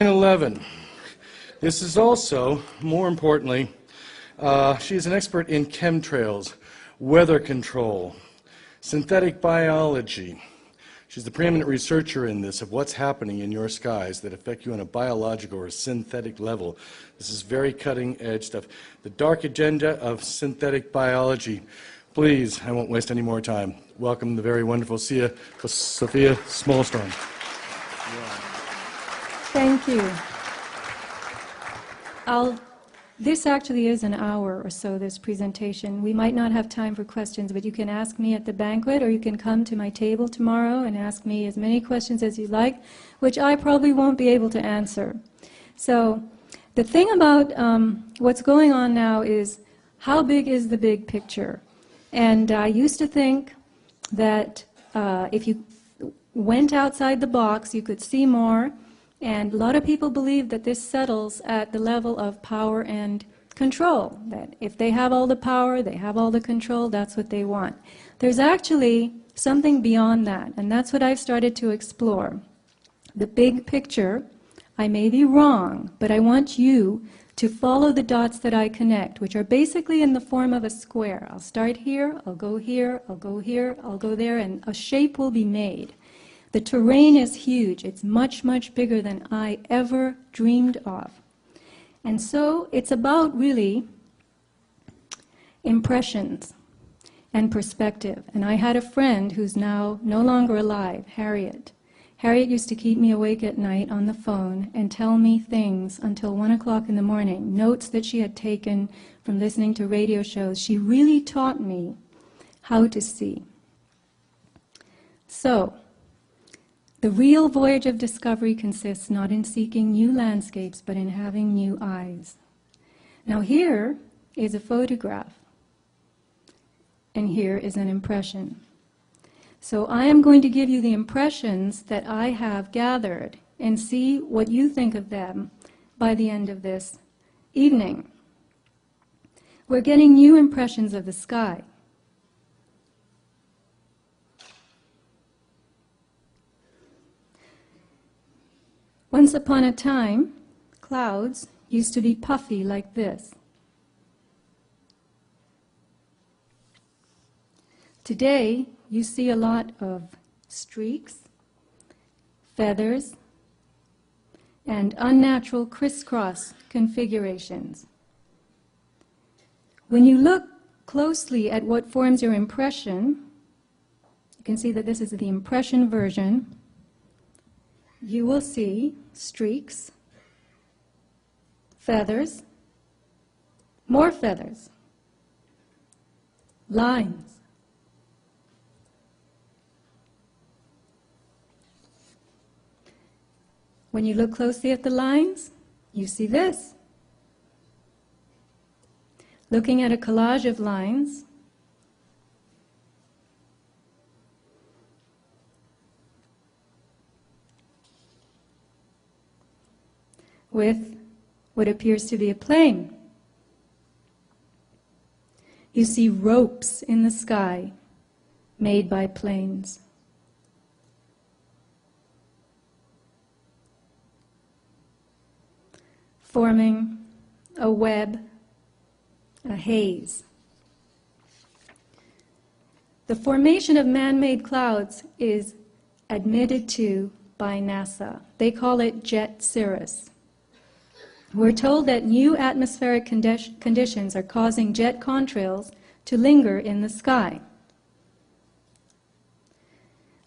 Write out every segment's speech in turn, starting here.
9/11. This is also, more importantly, she is an expert in chemtrails, weather control, synthetic biology. She's the preeminent researcher in this of what's happening in your skies that affect you on a biological or synthetic level. This is very cutting-edge stuff. The dark agenda of synthetic biology. Please, I won't waste any more time. Welcome the very wonderful Sofia Smallstorm. Thank you. This actually is an hour or so, this presentation. We might not have time for questions, but you can ask me at the banquet, or you can come to my table tomorrow and ask me as many questions as you like, which I probably won't be able to answer. So the thing about what's going on now is, how big is the big picture? And I used to think that if you went outside the box, you could see more. And a lot of people believe that this settles at the level of power and control, that if they have all the power, they have all the control, that's what they want. There's actually something beyond that, and that's what I've started to explore. The big picture, I may be wrong, but I want you to follow the dots that I connect, which are basically in the form of a square. I'll start here, I'll go here, I'll go here, I'll go there, and a shape will be made. The terrain is huge. It's much, much bigger than I ever dreamed of. And so it's about really impressions and perspective. And I had a friend who's now no longer alive, Harriet. Harriet used to keep me awake at night on the phone and tell me things until 1 o'clock in the morning, notes that she had taken from listening to radio shows. She really taught me how to see. So, the real voyage of discovery consists not in seeking new landscapes, but in having new eyes. Now here is a photograph, and here is an impression. So I am going to give you the impressions that I have gathered and see what you think of them by the end of this evening. We're getting new impressions of the sky. Once upon a time, clouds used to be puffy like this. Today, you see a lot of streaks, feathers, and unnatural crisscross configurations. When you look closely at what forms your impression, you can see that this is the impression version. You will see streaks, feathers, more feathers, lines. When you look closely at the lines, you see this. Looking at a collage of lines, with what appears to be a plane. You see ropes in the sky made by planes. Forming a web, a haze. The formation of man-made clouds is admitted to by NASA. They call it jet cirrus. We're told that new atmospheric conditions are causing jet contrails to linger in the sky.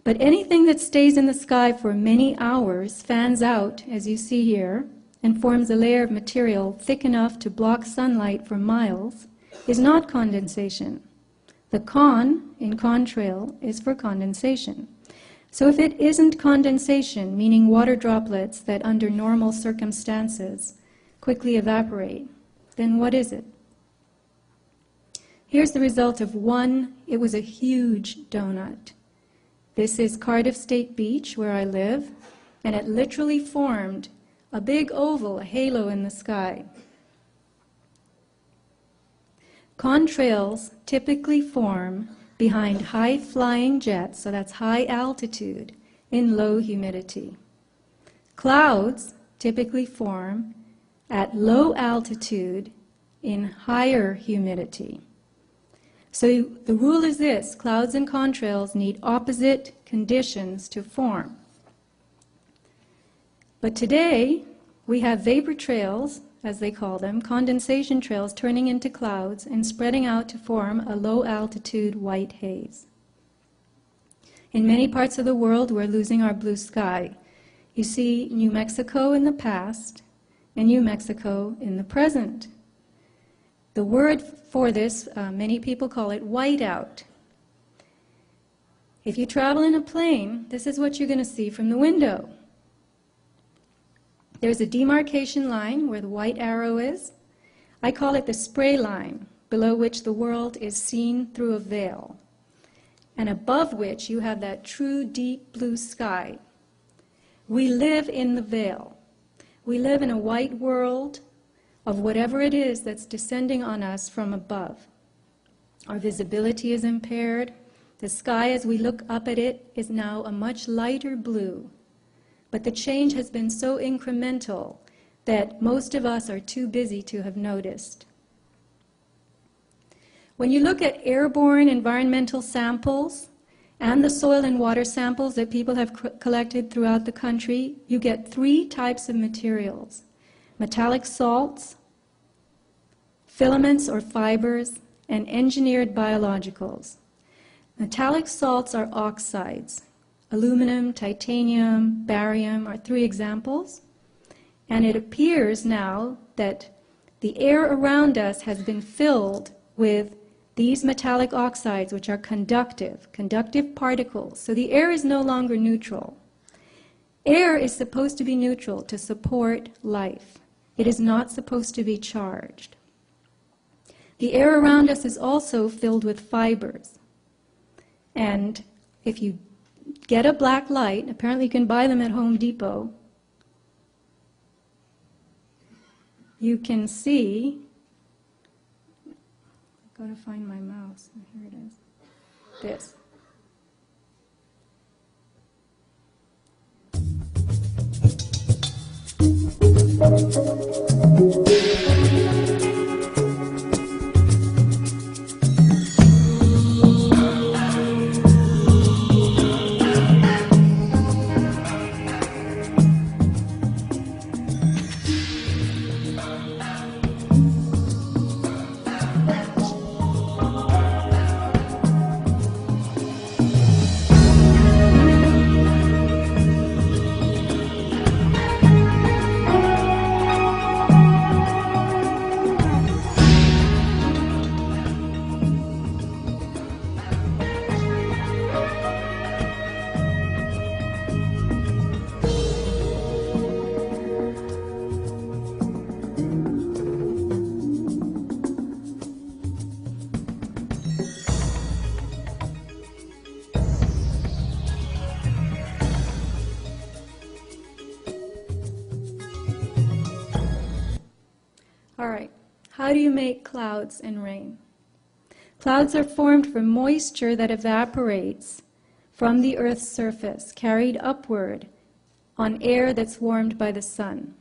But anything that stays in the sky for many hours fans out, as you see here, and forms a layer of material thick enough to block sunlight for miles, is not condensation. The con in contrail is for condensation. So if it isn't condensation, meaning water droplets that under normal circumstances quickly evaporate, then what is it? Here's the result of one. It was a huge donut. This is Cardiff State Beach, where I live, and it literally formed a big oval, a halo in the sky. Contrails typically form behind high-flying jets, so that's high altitude, in low humidity. Clouds typically form at low altitude in higher humidity. So the rule is this: clouds and contrails need opposite conditions to form. But today, we have vapor trails, as they call them, condensation trails turning into clouds and spreading out to form a low-altitude white haze. In many parts of the world, we're losing our blue sky. You see New Mexico in the past and New Mexico in the present. The word for this, many people call it whiteout. If you travel in a plane, this is what you're going to see from the window. There's a demarcation line where the white arrow is. I call it the spray line, below which the world is seen through a veil, and above which you have that true deep blue sky. We live in the veil. We live in a white world of whatever it is that's descending on us from above. Our visibility is impaired. The sky, as we look up at it, is now a much lighter blue. But the change has been so incremental that most of us are too busy to have noticed. When you look at airborne environmental samples and the soil and water samples that people have collected throughout the country, you get three types of materials: metallic salts, filaments or fibers, and engineered biologicals. Metallic salts are oxides. Aluminum, titanium, barium are three examples. And it appears now that the air around us has been filled with these metallic oxides, which are conductive particles. So the air is no longer neutral. Air is supposed to be neutral to support life. It is not supposed to be charged. The air around us is also filled with fibers. And if you get a black light, apparently you can buy them at Home Depot, you can see, I've got to find my mouse, here it is, this. All right, how do you make clouds and rain? Clouds are formed from moisture that evaporates from the Earth's surface, carried upward on air that's warmed by the sun.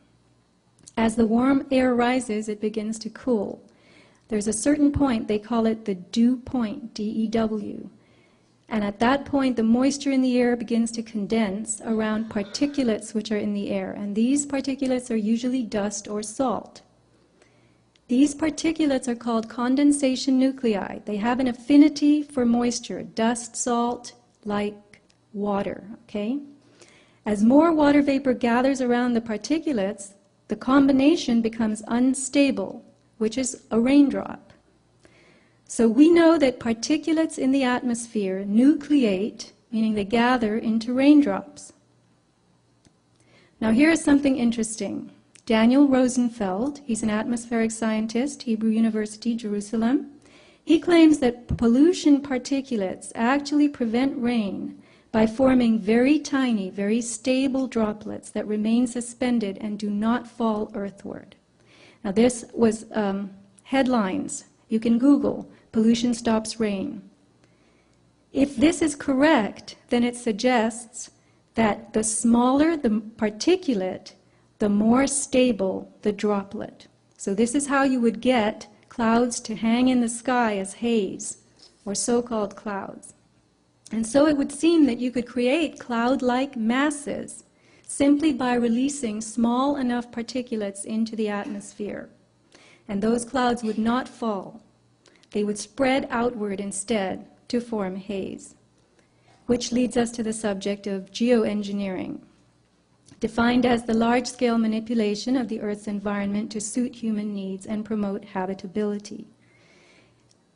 As the warm air rises, it begins to cool. There's a certain point, they call it the dew point, D-E-W. And at that point, the moisture in the air begins to condense around particulates which are in the air. And these particulates are usually dust or salt. These particulates are called condensation nuclei. They have an affinity for moisture, dust, salt, like water, okay? As more water vapor gathers around the particulates, the combination becomes unstable, which is a raindrop. So we know that particulates in the atmosphere nucleate, meaning they gather into raindrops. Now here is something interesting. Daniel Rosenfeld, he's an atmospheric scientist, Hebrew University, Jerusalem. He claims that pollution particulates actually prevent rain by forming very tiny, very stable droplets that remain suspended and do not fall earthward. Now this was headlines. You can Google, pollution stops rain. If this is correct, then it suggests that the smaller the particulate, the more stable the droplet. So this is how you would get clouds to hang in the sky as haze, or so-called clouds. And so it would seem that you could create cloud-like masses simply by releasing small enough particulates into the atmosphere. And those clouds would not fall. They would spread outward instead to form haze. Which leads us to the subject of geoengineering, defined as the large-scale manipulation of the Earth's environment to suit human needs and promote habitability.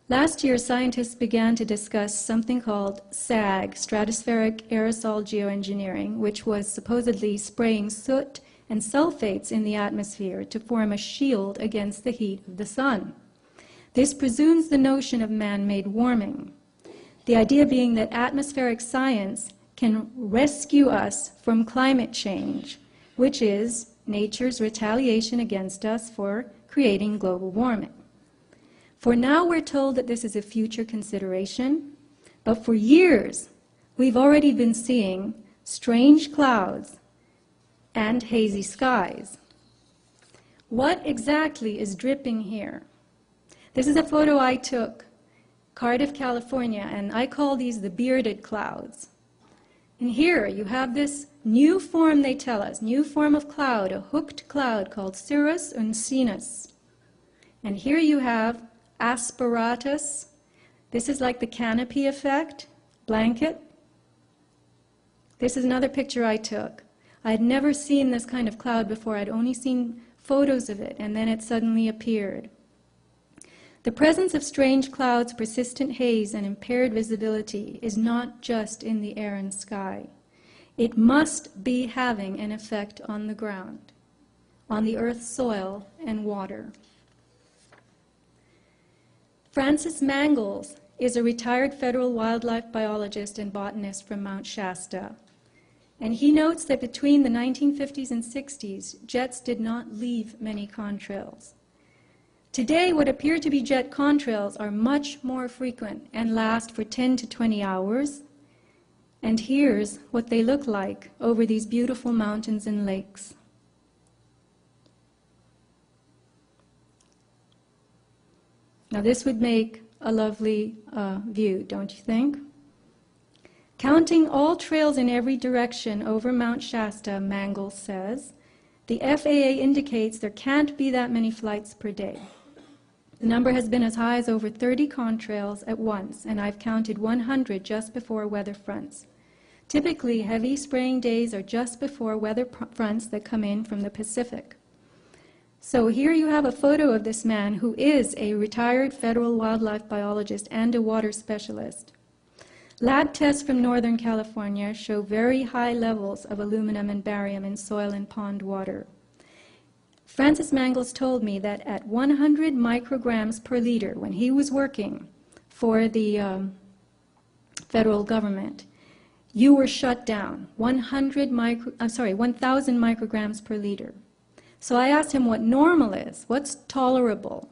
Last year, scientists began to discuss something called SAG, stratospheric aerosol geoengineering, which was supposedly spraying soot and sulfates in the atmosphere to form a shield against the heat of the sun. This presumes the notion of man-made warming, the idea being that atmospheric science can rescue us from climate change, which is nature's retaliation against us for creating global warming. For now, we're told that this is a future consideration, but for years, we've already been seeing strange clouds and hazy skies. What exactly is dripping here? This is a photo I took, Cardiff, California, and I call these the bearded clouds. And here you have this new form, they tell us, new form of cloud, a hooked cloud called cirrus uncinus. And here you have asperatus. This is like the canopy effect, blanket. This is another picture I took. I had never seen this kind of cloud before. I'd only seen photos of it, and then it suddenly appeared. The presence of strange clouds, persistent haze, and impaired visibility is not just in the air and sky. It must be having an effect on the ground, on the Earth's soil and water. Francis Mangles is a retired federal wildlife biologist and botanist from Mount Shasta. And he notes that between the 1950s and 60s, jets did not leave many contrails. Today, what appear to be jet contrails are much more frequent and last for 10 to 20 hours. And here's what they look like over these beautiful mountains and lakes. Now this would make a lovely view, don't you think? Counting all trails in every direction over Mount Shasta, Mangles says, the FAA indicates there can't be that many flights per day. The number has been as high as over 30 contrails at once, and I've counted 100 just before weather fronts. Typically, heavy spraying days are just before weather fronts that come in from the Pacific. So here you have a photo of this man who is a retired federal wildlife biologist and a water specialist. Lab tests from Northern California show very high levels of aluminum and barium in soil and pond water. Francis Mangles told me that at 100 micrograms per liter, when he was working for the federal government, you were shut down, 1,000 micrograms per liter. So I asked him what normal is, what's tolerable,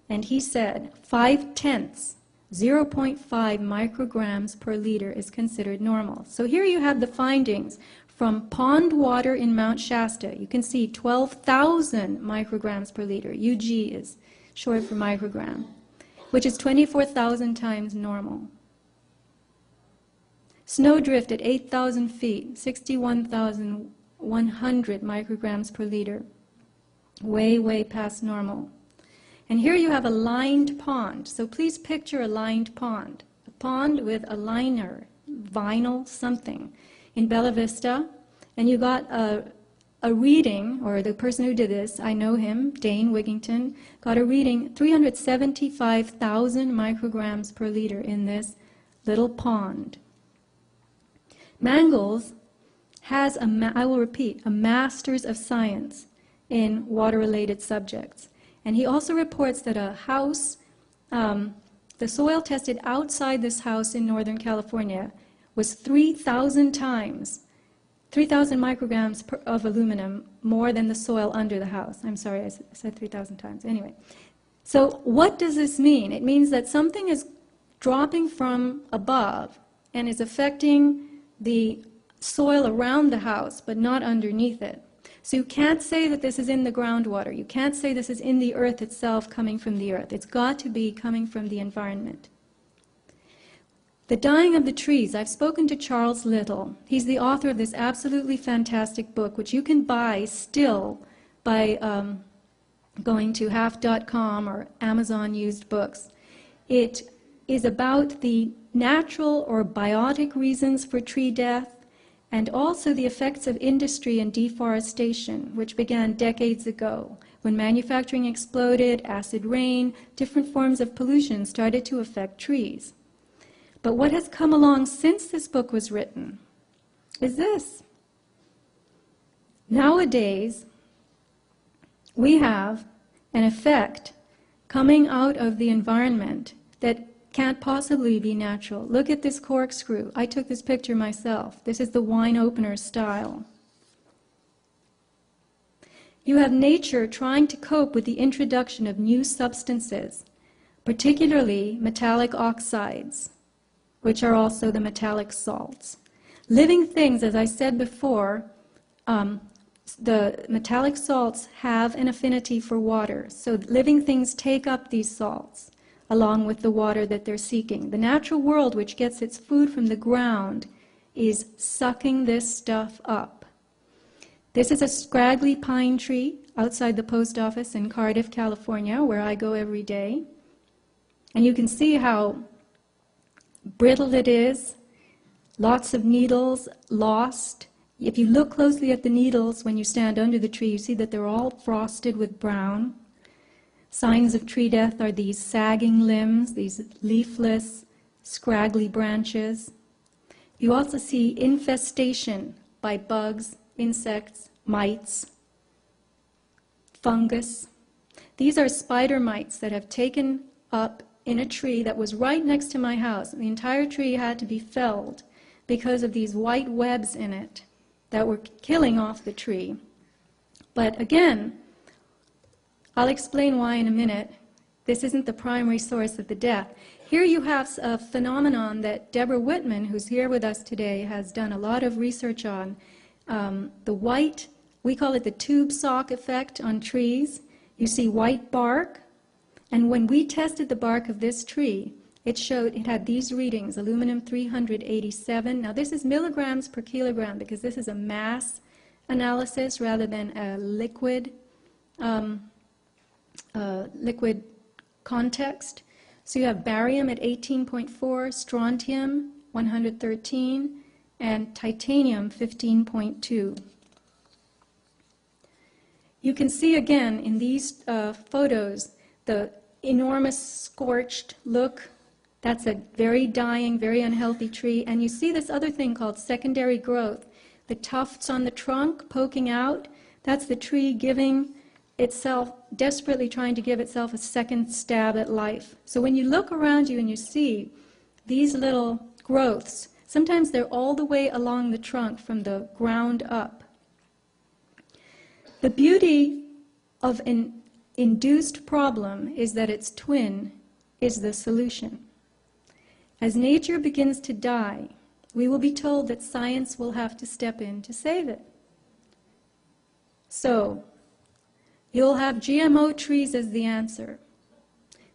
and he said 5/10, 0.5 micrograms per liter is considered normal. So here you have the findings from pond water in Mount Shasta. You can see 12,000 micrograms per liter. UG is short for microgram, which is 24,000 times normal. Snowdrift at 8,000 feet, 61,100 micrograms per liter. Way, way past normal. And here you have a lined pond. So please picture a lined pond. A pond with a liner, vinyl something, in Bella Vista. And you got a reading, or the person who did this, I know him, Dane Wigington, got a reading 375,000 micrograms per liter in this little pond. Mangles has, I will repeat, a Master's of Science in water-related subjects. And he also reports that a house, the soil tested outside this house in Northern California was 3,000 times, 3,000 micrograms of aluminum more than the soil under the house. I'm sorry, I said 3,000 times. Anyway, so what does this mean? It means that something is dropping from above and is affecting the soil around the house, but not underneath it. So you can't say that this is in the groundwater. You can't say this is in the earth itself, coming from the earth. It's got to be coming from the environment. The dying of the trees. I've spoken to Charles Little. He's the author of this absolutely fantastic book, which you can buy still by going to half.com or Amazon used books. It is about the natural or biotic reasons for tree death, and also the effects of industry and deforestation, which began decades ago. When manufacturing exploded, acid rain, different forms of pollution started to affect trees. But what has come along since this book was written is this. Nowadays, we have an effect coming out of the environment that can't possibly be natural. Look at this corkscrew. I took this picture myself. This is the wine opener style. You have nature trying to cope with the introduction of new substances, particularly metallic oxides, which are also the metallic salts. Living things, as I said before, the metallic salts have an affinity for water. So living things take up these salts along with the water that they're seeking. The natural world, which gets its food from the ground, is sucking this stuff up. This is a scraggly pine tree outside the post office in Cardiff, California, where I go every day. And you can see how brittle it is, lots of needles lost. If you look closely at the needles when you stand under the tree, you see that they're all frosted with brown. Signs of tree death are these sagging limbs, these leafless, scraggly branches. You also see infestation by bugs, insects, mites, fungus. These are spider mites that have taken up in a tree that was right next to my house. The entire tree had to be felled because of these white webs in it that were killing off the tree. But again, I'll explain why in a minute. This isn't the primary source of the death. Here you have a phenomenon that Deborah Whitman, who's here with us today, has done a lot of research on. The white, we call it the tube sock effect on trees. You see white bark, and when we tested the bark of this tree, it showed it had these readings, aluminum 387. Now this is milligrams per kilogram because this is a mass analysis rather than a liquid context. So you have barium at 18.4, strontium 113, and titanium 15.2. You can see again in these photos the enormous scorched look. That's a very dying, very unhealthy tree. And you see this other thing called secondary growth. The tufts on the trunk poking out, that's the tree giving itself, desperately trying to give itself a second stab at life. So when you look around you and you see these little growths, sometimes they're all the way along the trunk from the ground up. The beauty of an induced problem is that its twin is the solution. As nature begins to die, we will be told that science will have to step in to save it. So, you'll have GMO trees as the answer.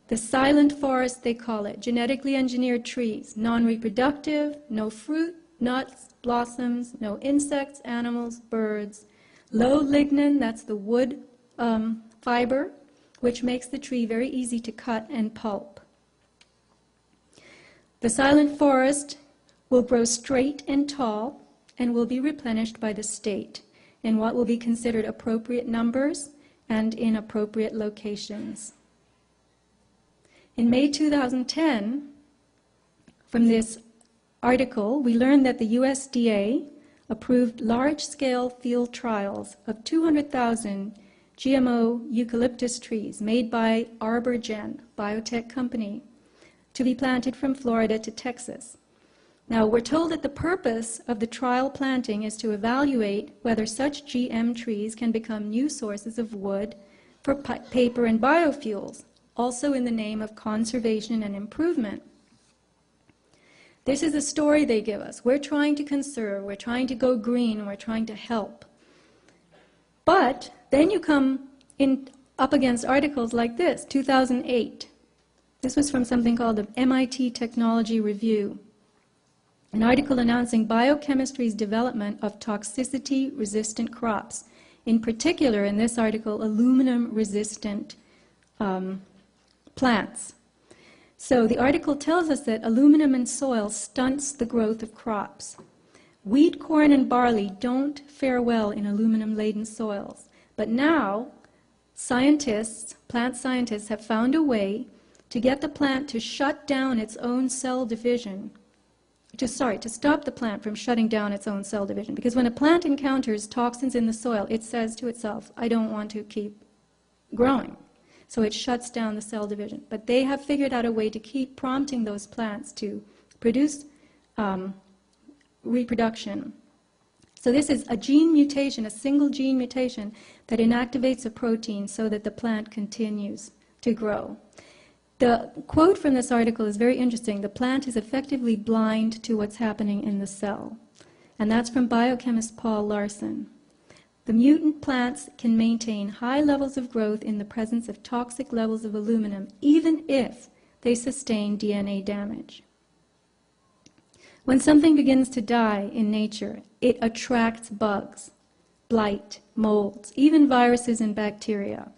The silent forest, they call it, genetically engineered trees, non-reproductive, no fruit, nuts, blossoms, no insects, animals, birds. Low lignin, that's the wood fiber, which makes the tree very easy to cut and pulp. The silent forest will grow straight and tall and will be replenished by the state in what will be considered appropriate numbers and in appropriate locations. In May 2010, from this article, we learned that the USDA approved large-scale field trials of 200,000 GMO eucalyptus trees made by ArborGen, biotech company, to be planted from Florida to Texas. Now, we're told that the purpose of the trial planting is to evaluate whether such GM trees can become new sources of wood for paper and biofuels, also in the name of conservation and improvement. This is the story they give us. We're trying to conserve, we're trying to go green, we're trying to help. But then you come up against articles like this, 2008. This was from something called the MIT Technology Review, an article announcing biochemistry's development of toxicity-resistant crops. In particular, in this article, aluminum-resistant plants. So the article tells us that aluminum in soil stunts the growth of crops. Wheat, corn, and barley don't fare well in aluminum-laden soils. But now, scientists, plant scientists, have found a way to get the plant to shut down its own cell division, to stop the plant from shutting down its own cell division. Because when a plant encounters toxins in the soil, it says to itself, I don't want to keep growing. So it shuts down the cell division. But they have figured out a way to keep prompting those plants to produce reproduction. So this is a gene mutation, a single gene mutation that inactivates a protein so that the plant continues to grow. The quote from this article is very interesting. The plant is effectively blind to what's happening in the cell. And that's from biochemist Paul Larson. The mutant plants can maintain high levels of growth in the presence of toxic levels of aluminum, even if they sustain DNA damage. When something begins to die in nature, it attracts bugs, blight, molds, even viruses and bacteria.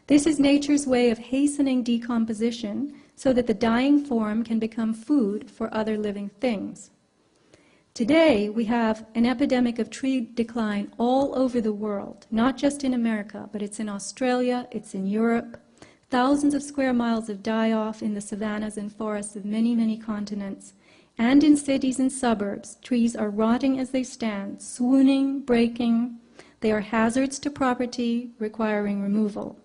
This is nature's way of hastening decomposition so that the dying form can become food for other living things. Today, we have an epidemic of tree decline all over the world, not just in America, but it's in Australia, it's in Europe. Thousands of square miles of die-off in the savannas and forests of many, many continents. And in cities and suburbs, trees are rotting as they stand, swooning, breaking. They are hazards to property, requiring removal.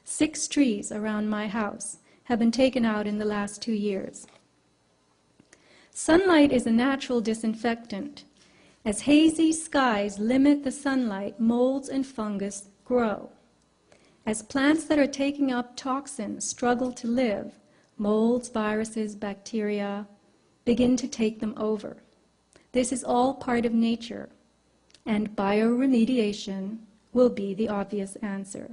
6 trees around my house have been taken out in the last 2 years. Sunlight is a natural disinfectant. As hazy skies limit the sunlight, molds and fungus grow. As plants that are taking up toxins struggle to live, molds, viruses, bacteria begin to take them over. This is all part of nature, and bioremediation will be the obvious answer.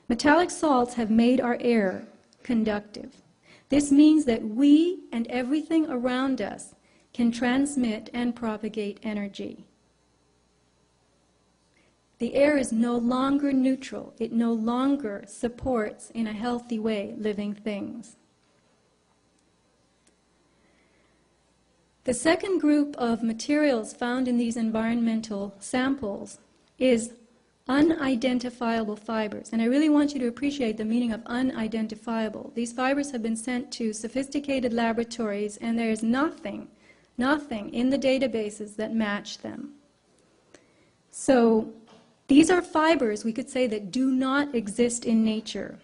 Metallic salts have made our air conductive. This means that we and everything around us can transmit and propagate energy. The air is no longer neutral. It no longer supports, in a healthy way, living things. The second group of materials found in these environmental samples is unidentifiable fibers. And I really want you to appreciate the meaning of unidentifiable. These fibers have been sent to sophisticated laboratories, and there is nothing in the databases that match them. So these are fibers, we could say, that do not exist in nature.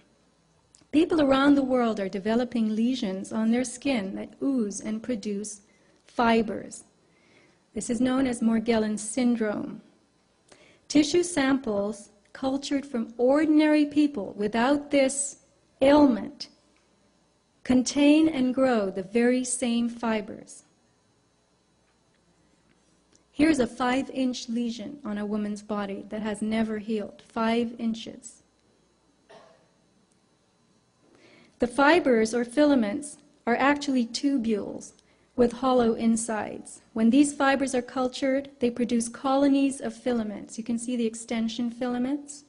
People around the world are developing lesions on their skin that ooze and produce fibers. This is known as Morgellons syndrome. Tissue samples cultured from ordinary people without this ailment contain and grow the very same fibers. Here's a 5-inch lesion on a woman's body that has never healed, 5 inches. The fibers or filaments are actually tubules with hollow insides. When these fibers are cultured, they produce colonies of filaments. You can see the extension filaments.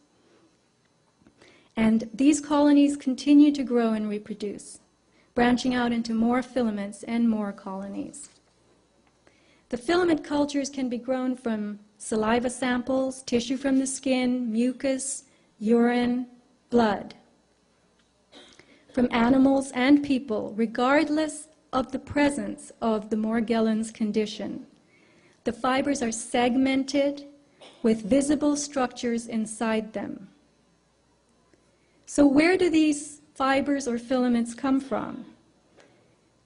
And these colonies continue to grow and reproduce, branching out into more filaments and more colonies. The filament cultures can be grown from saliva samples, tissue from the skin, mucus, urine, blood, from animals and people, regardless of the presence of the Morgellons condition. The fibers are segmented with visible structures inside them. So where do these fibers or filaments come from?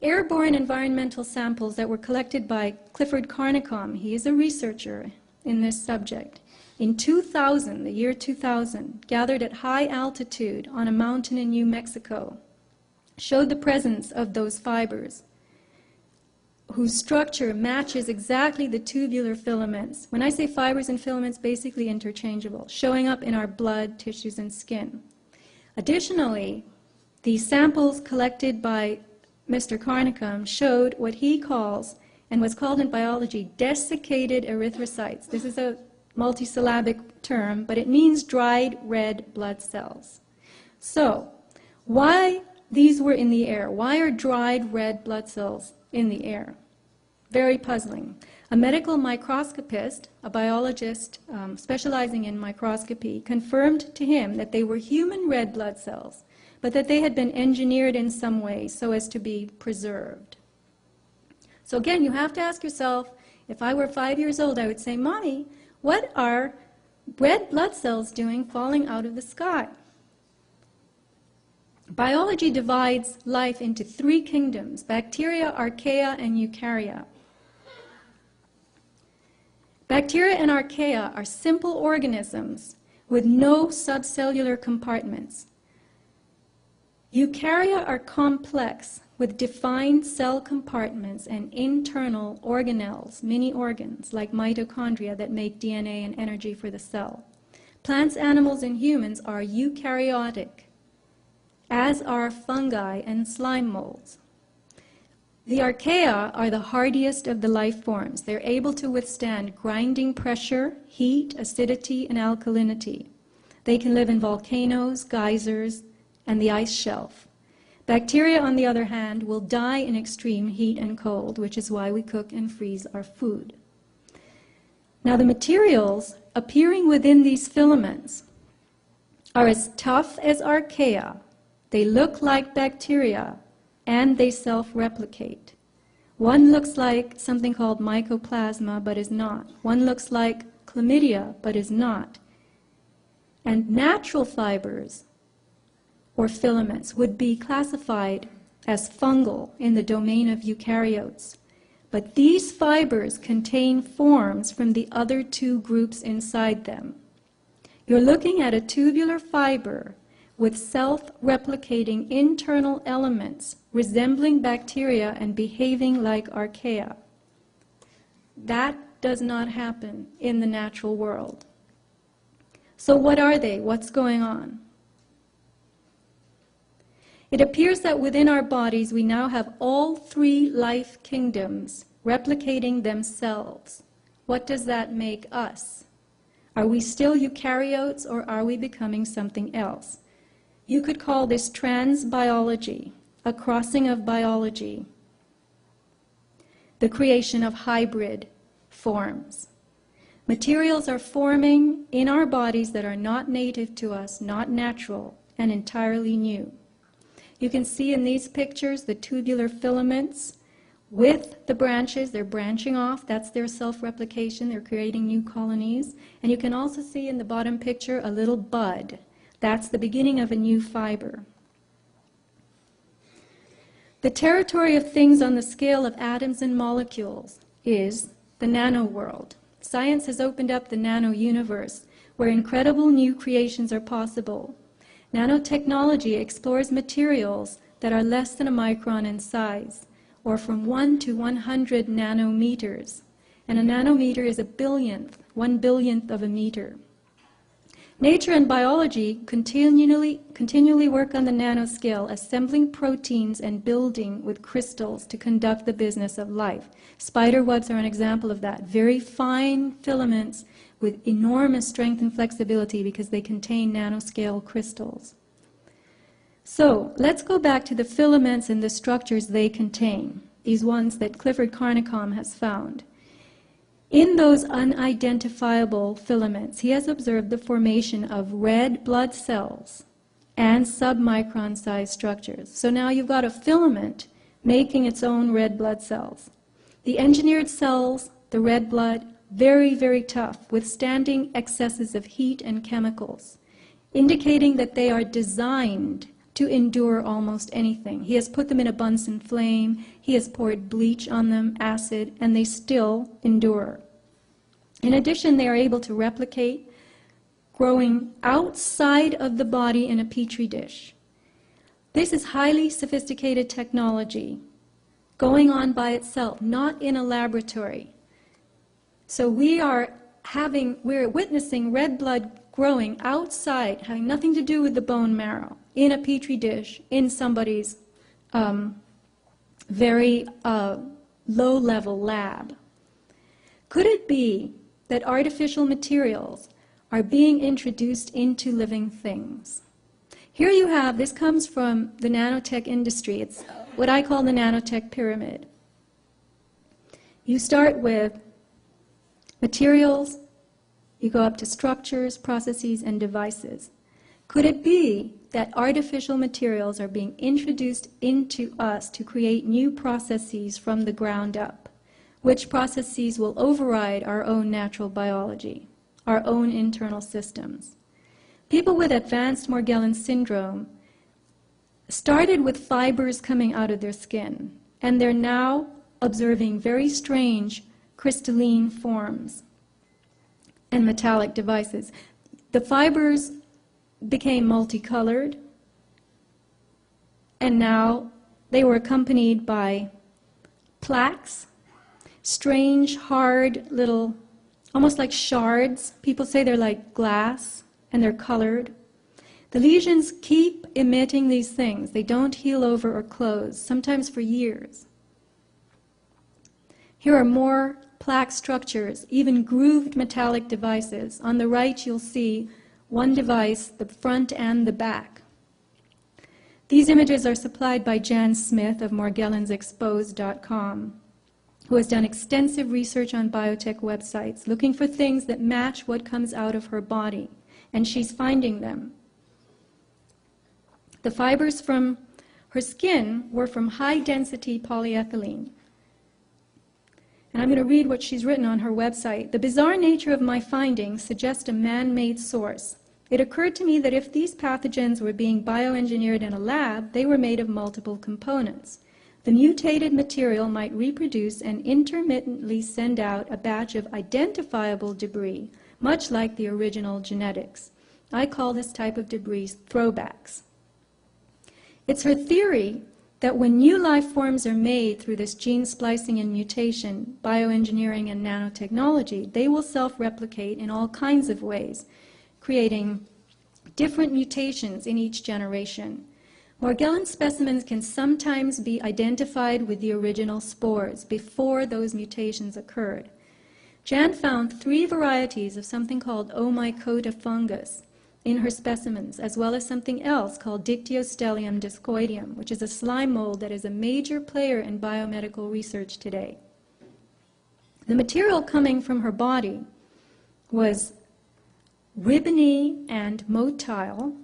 Airborne environmental samples that were collected by Clifford Carnicom, he is a researcher in this subject, in 2000, the year 2000, gathered at high altitude on a mountain in New Mexico, showed the presence of those fibers whose structure matches exactly the tubular filaments. When I say fibers and filaments, basically interchangeable, showing up in our blood, tissues, and skin. Additionally, the samples collected by Mr. Carnicom showed what he calls, and what's called in biology, desiccated erythrocytes. This is a multisyllabic term, but it means dried red blood cells. So, why these were in the air? Why are dried red blood cells in the air? Very puzzling. A medical microscopist, a biologist specializing in microscopy, confirmed to him that they were human red blood cells, but that they had been engineered in some way so as to be preserved. So again, you have to ask yourself, if I were 5 years old, I would say, Mommy, what are red blood cells doing falling out of the sky? Biology divides life into 3 kingdoms: bacteria, archaea, and eukarya. Bacteria and archaea are simple organisms with no subcellular compartments. Eukarya are complex with defined cell compartments and internal organelles, mini organs like mitochondria that make DNA and energy for the cell. Plants, animals, and humans are eukaryotic, as are fungi and slime molds. The archaea are the hardiest of the life forms. They're able to withstand grinding pressure, heat, acidity, and alkalinity. They can live in volcanoes, geysers, and the ice shelf. Bacteria, on the other hand, will die in extreme heat and cold, which is why we cook and freeze our food. Now, the materials appearing within these filaments are as tough as archaea. They look like bacteria, and they self-replicate. One looks like something called mycoplasma, but is not. One looks like chlamydia, but is not. And natural fibers, or filaments, would be classified as fungal in the domain of eukaryotes. But these fibers contain forms from the other 2 groups inside them. You're looking at a tubular fiber with self-replicating internal elements resembling bacteria and behaving like archaea. That does not happen in the natural world. So what are they? What's going on? It appears that within our bodies we now have all 3 life kingdoms replicating themselves. What does that make us? Are we still eukaryotes, or are we becoming something else? You could call this transbiology, a crossing of biology, the creation of hybrid forms. Materials are forming in our bodies that are not native to us, not natural, and entirely new. You can see in these pictures the tubular filaments with the branches. They're branching off. That's their self-replication. They're creating new colonies. And you can also see in the bottom picture a little bud. That's the beginning of a new fiber. The territory of things on the scale of atoms and molecules is the nano world. Science has opened up the nano universe, where incredible new creations are possible. Nanotechnology explores materials that are less than a micron in size, or from 1 to 100 nanometers. And a nanometer is a billionth, 1/1000th of a meter. Nature and biology continually work on the nanoscale, assembling proteins and building with crystals to conduct the business of life. Spider webs are an example of that. Very fine filaments with enormous strength and flexibility because they contain nanoscale crystals. So let's go back to the filaments and the structures they contain, these ones that Clifford Carnicom has found. In those unidentifiable filaments, he has observed the formation of red blood cells and submicron-sized structures. So now you've got a filament making its own red blood cells. The engineered cells, the red blood, very, very tough, withstanding excesses of heat and chemicals, indicating that they are designed to endure almost anything. He has put them in a Bunsen flame, he has poured bleach on them, acid, and they still endure. In addition, they are able to replicate, growing outside of the body in a petri dish. This is highly sophisticated technology, going on by itself, not in a laboratory. So we're witnessing red blood growing outside, having nothing to do with the bone marrow, in a petri dish, in somebody's very low-level lab. Could it be that artificial materials are being introduced into living things? Here you have, this comes from the nanotech industry. It's what I call the nanotech pyramid. You start with materials, you go up to structures, processes, and devices. Could it be that artificial materials are being introduced into us to create new processes from the ground up, which processes will override our own natural biology, our own internal systems? People with advanced Morgellons syndrome started with fibers coming out of their skin, and they're now observing very strange crystalline forms and metallic devices. The fibers became multicolored, and now they were accompanied by plaques, strange, hard little, almost like shards. People say they're like glass, and they're colored. The lesions keep emitting these things. They don't heal over or close, sometimes for years. Here are more plaque structures, even grooved metallic devices. On the right, you'll see one device, the front and the back. These images are supplied by Jan Smith of MorgellonsExposed.com, who has done extensive research on biotech websites, looking for things that match what comes out of her body, and she's finding them. The fibers from her skin were from high-density polyethylene. And I'm going to read what she's written on her website. The bizarre nature of my findings suggests a man-made source. It occurred to me that if these pathogens were being bioengineered in a lab, they were made of multiple components. The mutated material might reproduce and intermittently send out a batch of identifiable debris, much like the original genetics. I call this type of debris throwbacks. It's her theory that when new life forms are made through this gene splicing and mutation, bioengineering and nanotechnology, they will self-replicate in all kinds of ways, creating different mutations in each generation. Morgellons specimens can sometimes be identified with the original spores before those mutations occurred. Jan found 3 varieties of something called Omycota fungus in her specimens, as well as something else called Dictyostelium discoideum, which is a slime mold that is a major player in biomedical research today. The material coming from her body was ribbony and motile.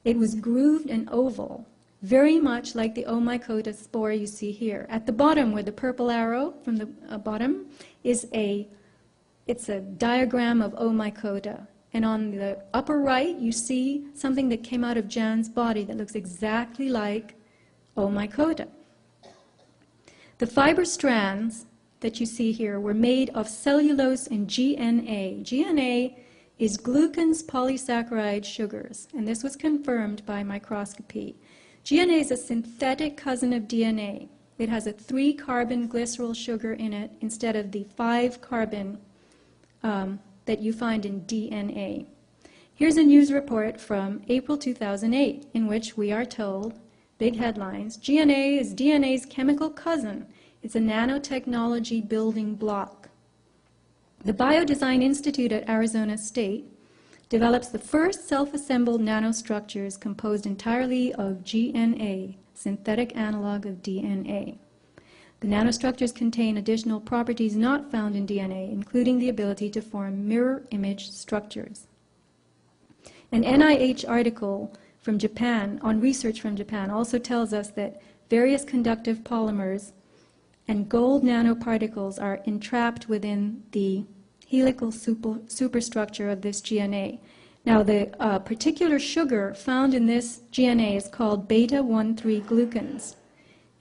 It was grooved and oval, very much like the Omycota spore you see here. At the bottom, where the purple arrow from the bottom is it's a diagram of Omycota. And on the upper right, you see something that came out of Jan's body that looks exactly like Omycota. The fiber strands that you see here were made of cellulose and GNA. GNA is glucans polysaccharide sugars, and this was confirmed by microscopy. GNA is a synthetic cousin of DNA. It has a 3-carbon glycerol sugar in it instead of the 5-carbon that you find in DNA. Here's a news report from April 2008 in which we are told, big headlines, GNA is DNA's chemical cousin. It's a nanotechnology building block. The Biodesign Institute at Arizona State develops the first self-assembled nanostructures composed entirely of GNA, synthetic analog of DNA. The nanostructures contain additional properties not found in DNA, including the ability to form mirror image structures. An NIH article from Japan, on research from Japan, also tells us that various conductive polymers and gold nanoparticles are entrapped within the helical superstructure of this GNA. Now, the particular sugar found in this GNA is called beta-1,3-glucans.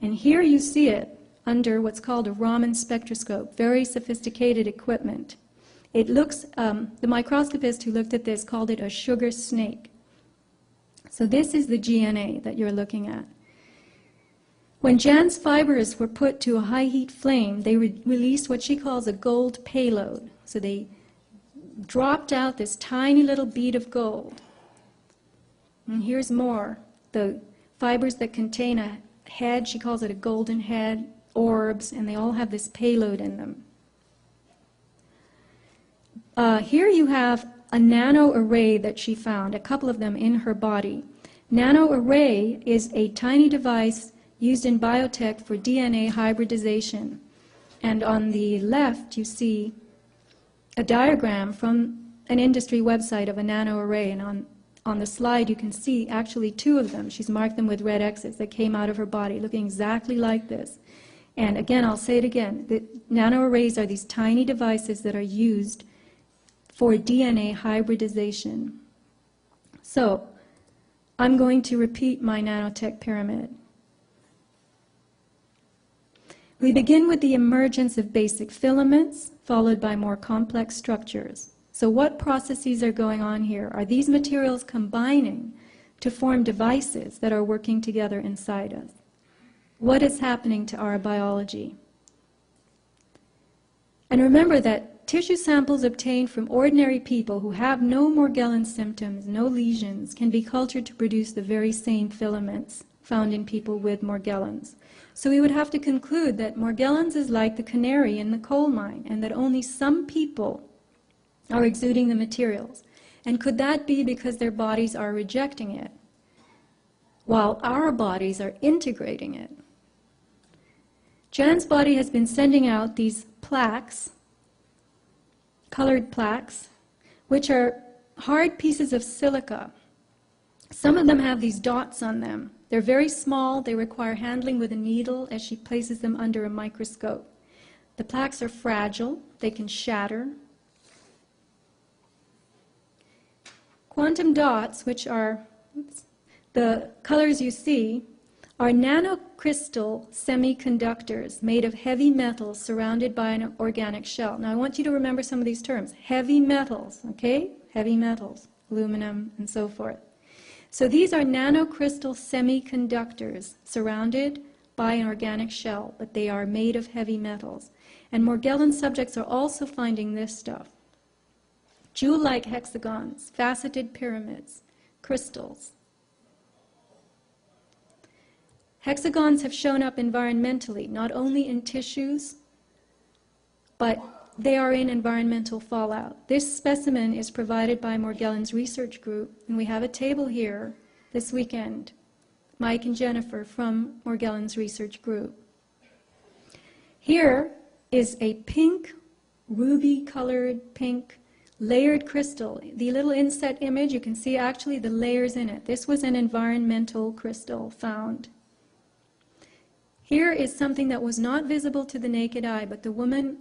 And here you see it under what's called a Raman spectroscope, very sophisticated equipment. It looks, the microscopist who looked at this called it a sugar snake. So this is the GNA that you're looking at. When Jan's fibers were put to a high heat flame, they released what she calls a gold payload. So they dropped out this tiny little bead of gold. And here's more. The fibers that contain a head, she calls it a golden head, orbs, and they all have this payload in them. Here you have a nanoarray that she found, a couple of them in her body. Nanoarray is a tiny device used in biotech for DNA hybridization. And on the left, you see a diagram from an industry website of a nanoarray. And on the slide, you can see actually two of them. She's marked them with red X's that came out of her body, looking exactly like this. And again, I'll say it again. The nanoarrays are these tiny devices that are used for DNA hybridization. So, I'm going to repeat my nanotech pyramid. We begin with the emergence of basic filaments, followed by more complex structures. So what processes are going on here? Are these materials combining to form devices that are working together inside us? What is happening to our biology? And remember that tissue samples obtained from ordinary people who have no Morgellons symptoms, no lesions, can be cultured to produce the very same filaments found in people with Morgellons. So we would have to conclude that Morgellons is like the canary in the coal mine, and that only some people are exuding the materials. And could that be because their bodies are rejecting it, while our bodies are integrating it? Jan's body has been sending out these plaques, colored plaques, which are hard pieces of silica. Some of them have these dots on them. They're very small. They require handling with a needle as she places them under a microscope. The plaques are fragile. They can shatter. Quantum dots, which are the colors you see, are nanocrystal semiconductors made of heavy metals surrounded by an organic shell. Now I want you to remember some of these terms. Heavy metals, okay? Heavy metals, aluminum and so forth. So these are nanocrystal semiconductors surrounded by an organic shell, but they are made of heavy metals. And Morgellon subjects are also finding this stuff. Jewel-like hexagons, faceted pyramids, crystals. Hexagons have shown up environmentally, not only in tissues, but they are in environmental fallout. This specimen is provided by Morgellons Research Group, and we have a table here this weekend. Mike and Jennifer from Morgellons Research Group. Here is a pink, ruby-colored pink layered crystal. The little inset image, you can see actually the layers in it. This was an environmental crystal found. Here is something that was not visible to the naked eye, but the woman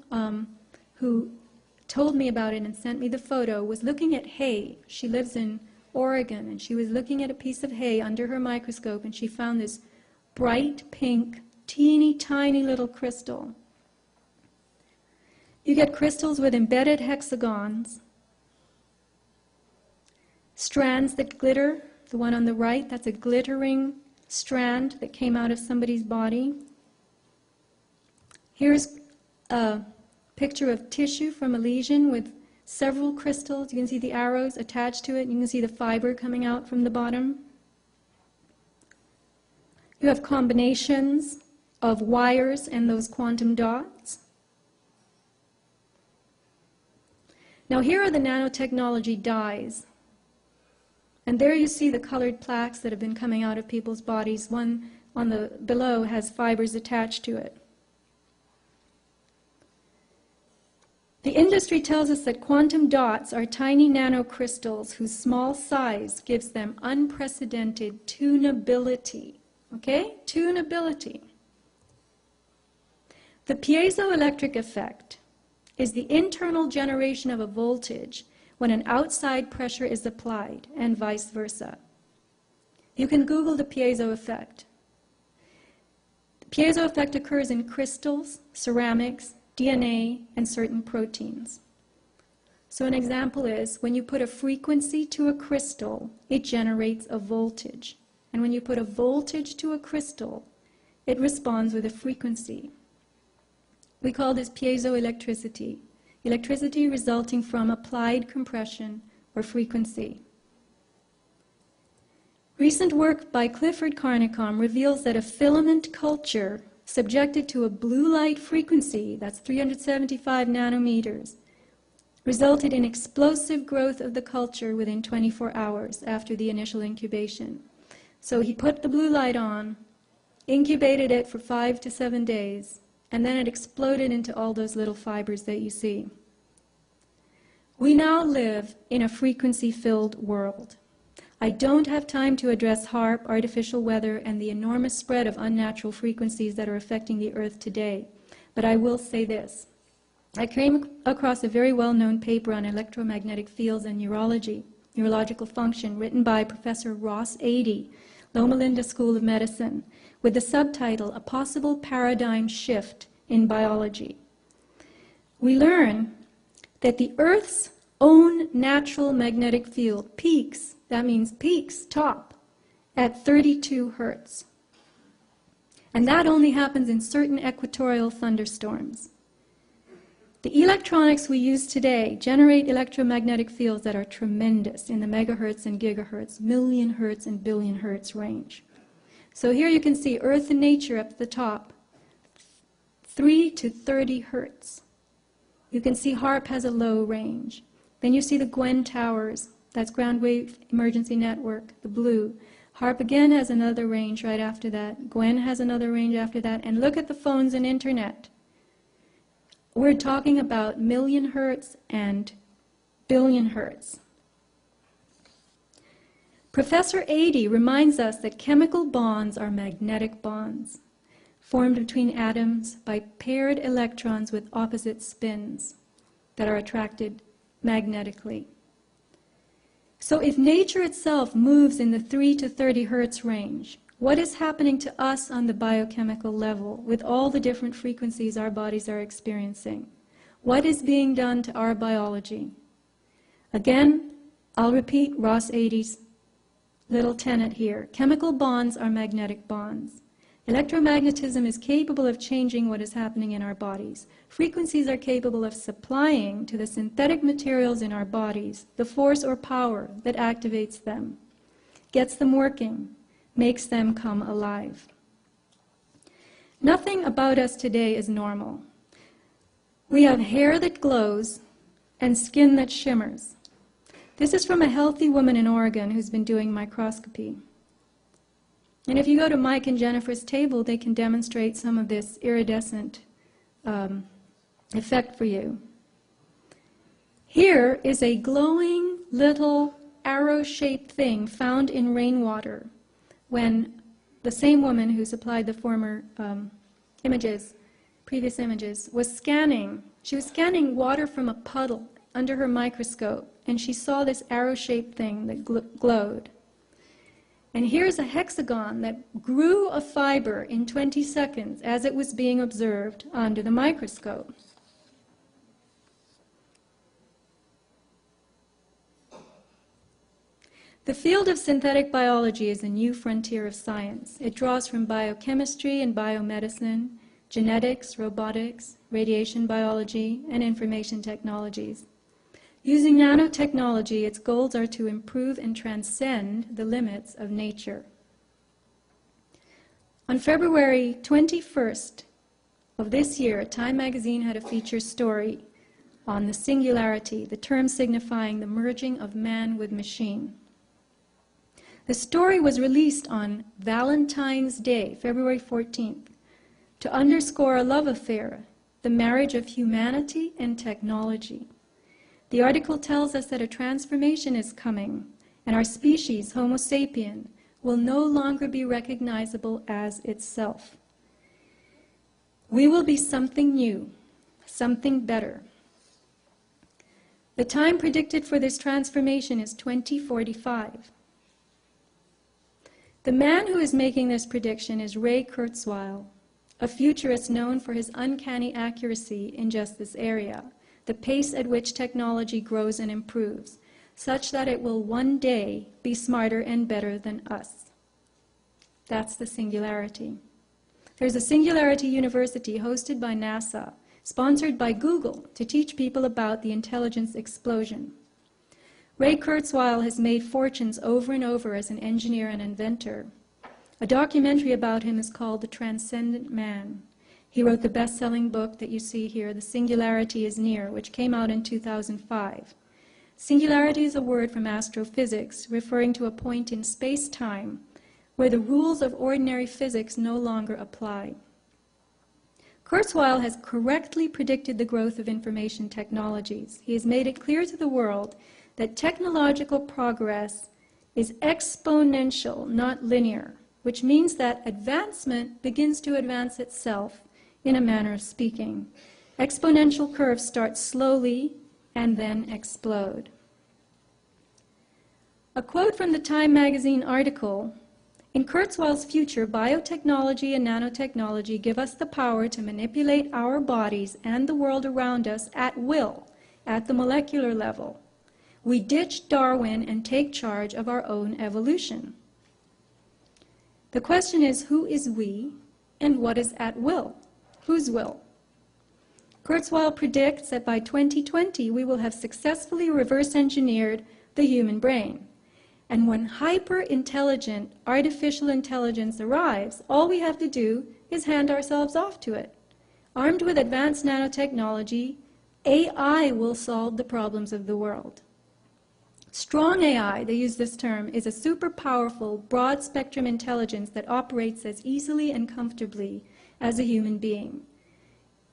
who told me about it and sent me the photo was looking at hay. She lives in Oregon, and she was looking at a piece of hay under her microscope, and she found this bright pink, teeny tiny little crystal. You get crystals with embedded hexagons, strands that glitter. The one on the right, that's a glittering strand that came out of somebody's body. Here's a picture of tissue from a lesion with several crystals. You can see the arrows attached to it. You can see the fiber coming out from the bottom. You have combinations of wires and those quantum dots. Now here are the nanotechnology dyes. And there you see the colored plaques that have been coming out of people's bodies. One on the below has fibers attached to it. The industry tells us that quantum dots are tiny nanocrystals whose small size gives them unprecedented tunability. Okay? Tunability. The piezoelectric effect is the internal generation of a voltage when an outside pressure is applied, and vice versa. You can Google the piezo effect. The piezo effect occurs in crystals, ceramics, DNA, and certain proteins. So an example is, when you put a frequency to a crystal, it generates a voltage. And when you put a voltage to a crystal, it responds with a frequency. We call this piezoelectricity, electricity resulting from applied compression or frequency. Recent work by Clifford Carnicom reveals that a filament culture subjected to a blue light frequency, that's 375 nanometers, resulted in explosive growth of the culture within 24 hours after the initial incubation. So he put the blue light on, incubated it for 5 to 7 days, and then it exploded into all those little fibers that you see. We now live in a frequency-filled world. I don't have time to address HAARP, artificial weather, and the enormous spread of unnatural frequencies that are affecting the Earth today, but I will say this. I came across a very well-known paper on electromagnetic fields and neurological function, written by Professor Ross Adey, Loma Linda School of Medicine, with the subtitle, A Possible Paradigm Shift in Biology. We learn that the Earth's own natural magnetic field peaks, that means peaks, top, at 32 hertz. And that only happens in certain equatorial thunderstorms. The electronics we use today generate electromagnetic fields that are tremendous in the megahertz and gigahertz, million hertz and billion hertz range. So here you can see Earth and nature up at the top, 3 to 30 hertz. You can see HAARP has a low range. Then you see the Gwen towers, that's ground wave emergency network, the blue. HAARP again has another range right after that. Gwen has another range after that. And look at the phones and internet. We're talking about million hertz and billion hertz. Professor Adey reminds us that chemical bonds are magnetic bonds, formed between atoms by paired electrons with opposite spins that are attracted magnetically. So if nature itself moves in the 3 to 30 hertz range, what is happening to us on the biochemical level with all the different frequencies our bodies are experiencing? What is being done to our biology? Again, I'll repeat Ross Adey's little tenet here. Chemical bonds are magnetic bonds. Electromagnetism is capable of changing what is happening in our bodies. Frequencies are capable of supplying to the synthetic materials in our bodies the force or power that activates them, gets them working, makes them come alive. Nothing about us today is normal. We have hair that glows and skin that shimmers. This is from a healthy woman in Oregon who's been doing microscopy. And if you go to Mike and Jennifer's table, they can demonstrate some of this iridescent effect for you. Here is a glowing little arrow-shaped thing found in rainwater when the same woman who supplied the former previous images, was scanning. She was scanning water from a puddle under her microscope, and she saw this arrow-shaped thing that glowed. And here's a hexagon that grew a fiber in 20 seconds as it was being observed under the microscope. The field of synthetic biology is a new frontier of science. It draws from biochemistry and biomedicine, genetics, robotics, radiation biology, and information technologies. Using nanotechnology, its goals are to improve and transcend the limits of nature. On February 21st of this year, Time magazine had a feature story on the singularity, the term signifying the merging of man with machine. The story was released on Valentine's Day, February 14th, to underscore a love affair, the marriage of humanity and technology. The article tells us that a transformation is coming, and our species, Homo sapien, will no longer be recognizable as itself. We will be something new, something better. The time predicted for this transformation is 2045. The man who is making this prediction is Ray Kurzweil, a futurist known for his uncanny accuracy in just this area, the pace at which technology grows and improves, such that it will one day be smarter and better than us. That's the singularity. There's a Singularity University hosted by NASA, sponsored by Google, to teach people about the intelligence explosion. Ray Kurzweil has made fortunes over and over as an engineer and inventor. A documentary about him is called The Transcendent Man. He wrote the best-selling book that you see here, The Singularity is Near, which came out in 2005. Singularity is a word from astrophysics referring to a point in space-time where the rules of ordinary physics no longer apply. Kurzweil has correctly predicted the growth of information technologies. He has made it clear to the world that technological progress is exponential, not linear, which means that advancement begins to advance itself, in a manner of speaking. Exponential curves start slowly and then explode. A quote from the Time magazine article, "In Kurzweil's future, biotechnology and nanotechnology give us the power to manipulate our bodies and the world around us at will, at the molecular level. We ditch Darwin and take charge of our own evolution." The question is, who is we and what is at will? Whose will? Kurzweil predicts that by 2020 we will have successfully reverse engineered the human brain. And when hyper-intelligent artificial intelligence arrives, all we have to do is hand ourselves off to it. Armed with advanced nanotechnology, AI will solve the problems of the world. Strong AI, they use this term, is a super powerful, broad-spectrum intelligence that operates as easily and comfortably as a human being.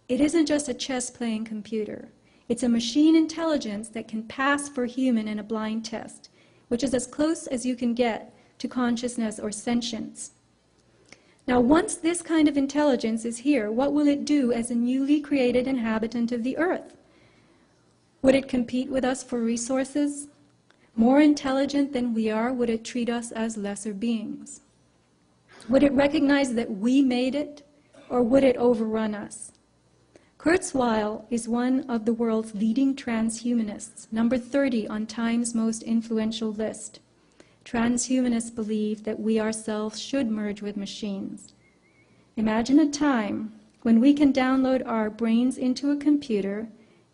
It isn't just a chess-playing computer. It's a machine intelligence that can pass for human in a blind test, which is as close as you can get to consciousness or sentience. Now, once this kind of intelligence is here, what will it do as a newly created inhabitant of the Earth? Would it compete with us for resources? More intelligent than we are, would it treat us as lesser beings? Would it recognize that we made it, or would it overrun us? Kurzweil is one of the world's leading transhumanists, number 30 on Time's most influential list. Transhumanists believe that we ourselves should merge with machines. Imagine a time when we can download our brains into a computer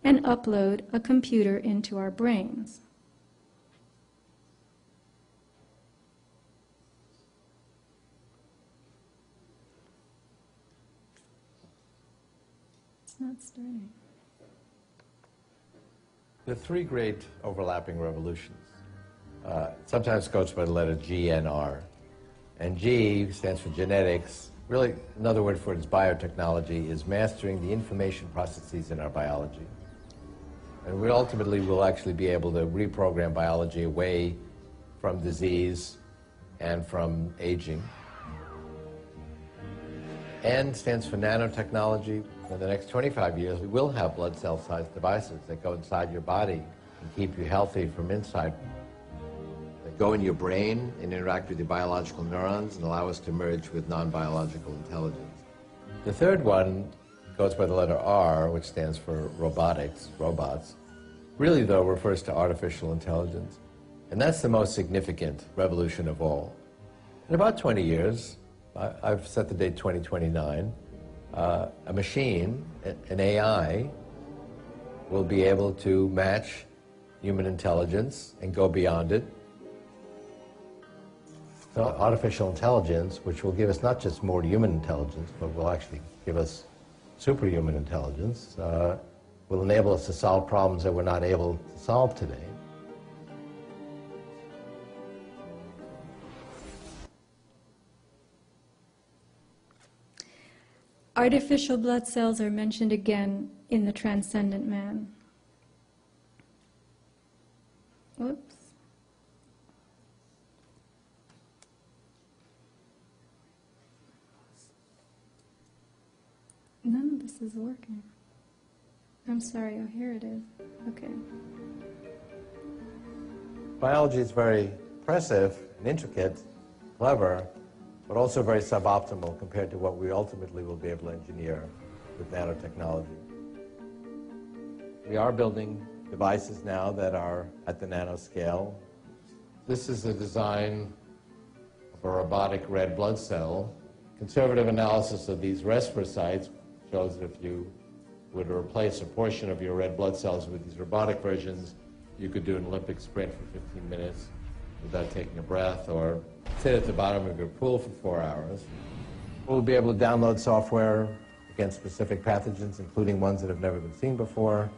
and upload a computer into our brains. Not starting. There are three great overlapping revolutions. Sometimes goes by the letter G and R. And G stands for genetics. Really, another word for it is biotechnology, is mastering the information processes in our biology. And we ultimately will actually be able to reprogram biology away from disease and from aging. N stands for nanotechnology. In the next 25 years, we will have blood cell-sized devices that go inside your body and keep you healthy from inside. That go in your brain and interact with your biological neurons and allow us to merge with non-biological intelligence. The third one goes by the letter R, which stands for robotics, robots. Really, though, refers to artificial intelligence. And that's the most significant revolution of all. In about 20 years, I've set the date 2029, a machine, an AI, will be able to match human intelligence and go beyond it. So artificial intelligence, which will give us not just more human intelligence, but will actually give us superhuman intelligence, will enable us to solve problems that we're not able to solve today. Artificial blood cells are mentioned again in The Transcendent Man. Whoops. None of this is working. I'm sorry, oh, here it is. Okay. Biology is very impressive and intricate, clever, but also very suboptimal compared to what we ultimately will be able to engineer with nanotechnology. We are building devices now that are at the nanoscale. This is the design of a robotic red blood cell conservative analysis of these respirosites shows that if you were to replace a portion of your red blood cells with these robotic versions, you could do an Olympic sprint for 15 minutes without taking a breath, or sit at the bottom of your pool for 4 hours. We'll be able to download software against specific pathogens, including ones that have never been seen before,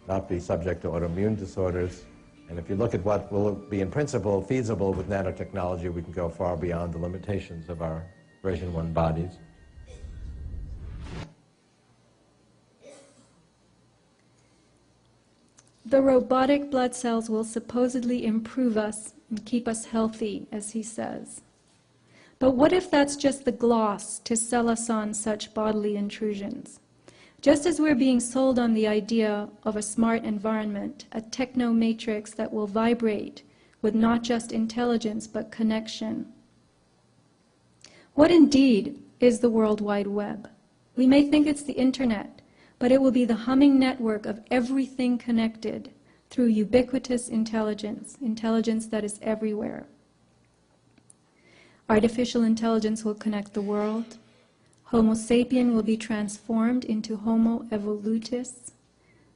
not be subject to autoimmune disorders. And if you look at what will be in principle feasible with nanotechnology, we can go far beyond the limitations of our version 1 bodies. The robotic blood cells will supposedly improve us and keep us healthy, as he says. But what if that's just the gloss to sell us on such bodily intrusions? Just as we're being sold on the idea of a smart environment, a techno-matrix that will vibrate with not just intelligence but connection. What indeed is the World Wide Web? We may think it's the internet, but it will be the humming network of everything connected through ubiquitous intelligence, intelligence that is everywhere. Artificial intelligence will connect the world. Homo sapien will be transformed into Homo evolutus.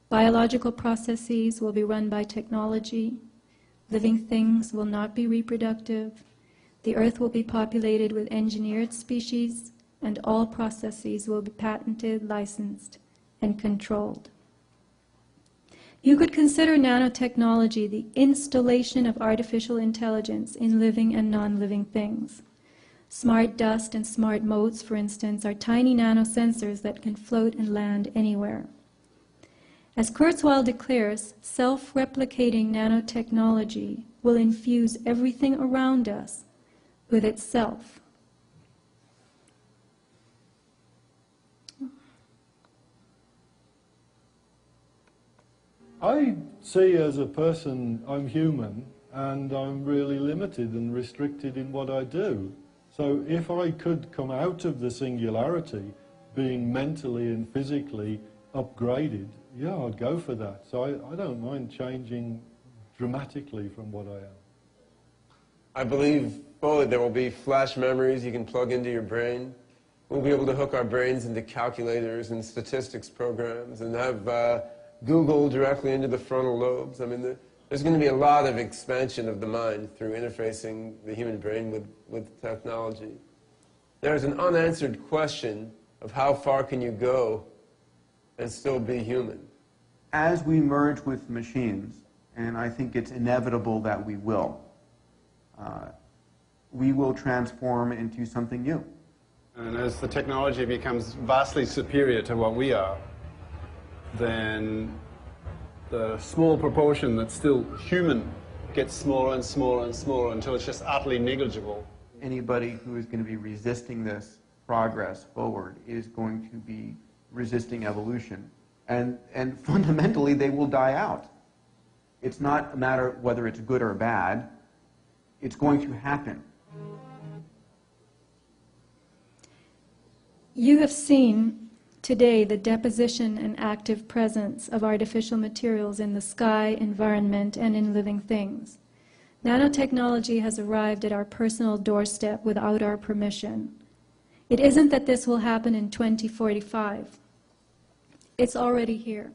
Biological processes will be run by technology. Living things will not be reproductive. The earth will be populated with engineered species, and all processes will be patented, licensed, and controlled. You could consider nanotechnology the installation of artificial intelligence in living and non-living things. Smart dust and smart motes, for instance, are tiny nanosensors that can float and land anywhere. As Kurzweil declares, self-replicating nanotechnology will infuse everything around us with itself. I see as a person, I'm human, and I'm really limited and restricted in what I do. So if I could come out of the singularity, being mentally and physically upgraded, yeah, I'd go for that. So I don't mind changing dramatically from what I am. I believe fully there will be flash memories you can plug into your brain. We'll be able to hook our brains into calculators and statistics programs and have Google directly into the frontal lobes. I mean, there's going to be a lot of expansion of the mind through interfacing the human brain with technology. There's an unanswered question of how far can you go and still be human. As we merge with machines, and I think it's inevitable that we will transform into something new. And as the technology becomes vastly superior to what we are, then the small proportion that's still human gets smaller and smaller and smaller until it's just utterly negligible. Anybody who is going to be resisting this progress forward is going to be resisting evolution. And fundamentally, they will die out. It's not a matter of whether it's good or bad. It's going to happen. You have seen today the deposition and active presence of artificial materials in the sky, environment, and in living things. Nanotechnology has arrived at our personal doorstep without our permission. It isn't that this will happen in 2045. It's already here.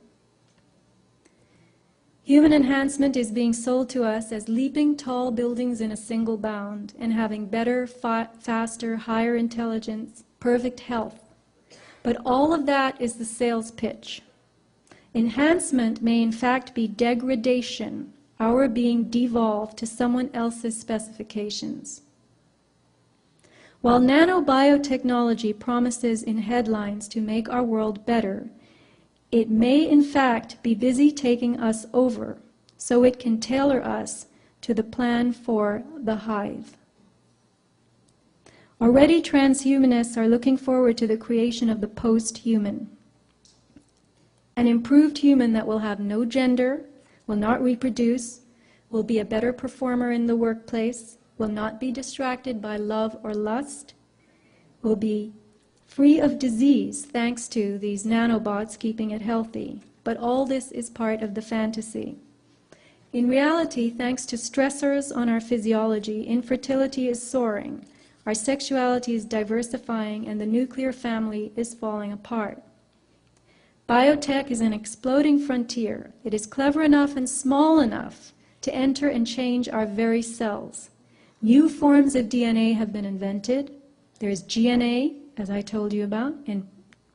Human enhancement is being sold to us as leaping tall buildings in a single bound and having better, faster, higher intelligence, perfect health. But all of that is the sales pitch. Enhancement may in fact be degradation, our being devolved to someone else's specifications. While nanobiotechnology promises in headlines to make our world better, it may in fact be busy taking us over so it can tailor us to the plan for the hive. Already transhumanists are looking forward to the creation of the post-human. An improved human that will have no gender, will not reproduce, will be a better performer in the workplace, will not be distracted by love or lust, will be free of disease thanks to these nanobots keeping it healthy. But all this is part of the fantasy. In reality, thanks to stressors on our physiology, infertility is soaring. Our sexuality is diversifying, and the nuclear family is falling apart. Biotech is an exploding frontier. It is clever enough and small enough to enter and change our very cells. New forms of DNA have been invented. There's GNA, as I told you about, and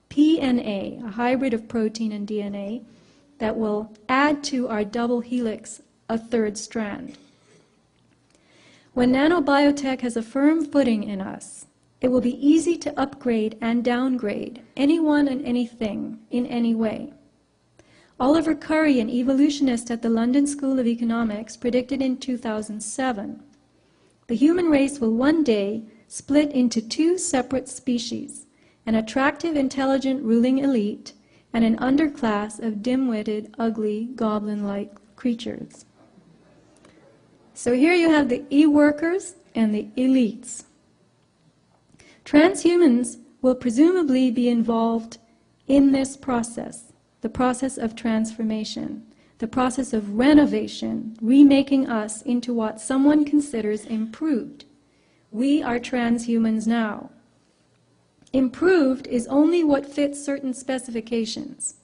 PNA, a hybrid of protein and DNA that will add to our double helix a third strand. When nanobiotech has a firm footing in us, it will be easy to upgrade and downgrade anyone and anything in any way. Oliver Curry, an evolutionist at the London School of Economics, predicted in 2007, the human race will one day split into two separate species, an attractive, intelligent ruling elite and an underclass of dim-witted, ugly, goblin-like creatures. So here you have the e-workers and the elites. Transhumans will presumably be involved in this process, the process of transformation, the process of renovation, remaking us into what someone considers improved. We are transhumans now. Improved is only what fits certain specifications.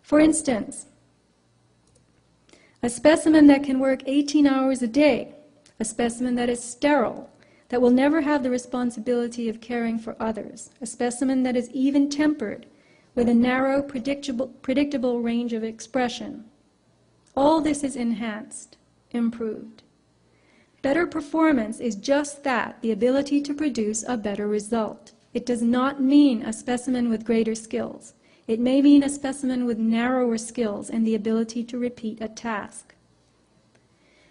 For instance, a specimen that can work 18 hours a day, a specimen that is sterile, that will never have the responsibility of caring for others, a specimen that is even-tempered, with a narrow, predictable range of expression. All this is enhanced, improved. Better performance is just that, the ability to produce a better result. It does not mean a specimen with greater skills. It may mean a specimen with narrower skills and the ability to repeat a task.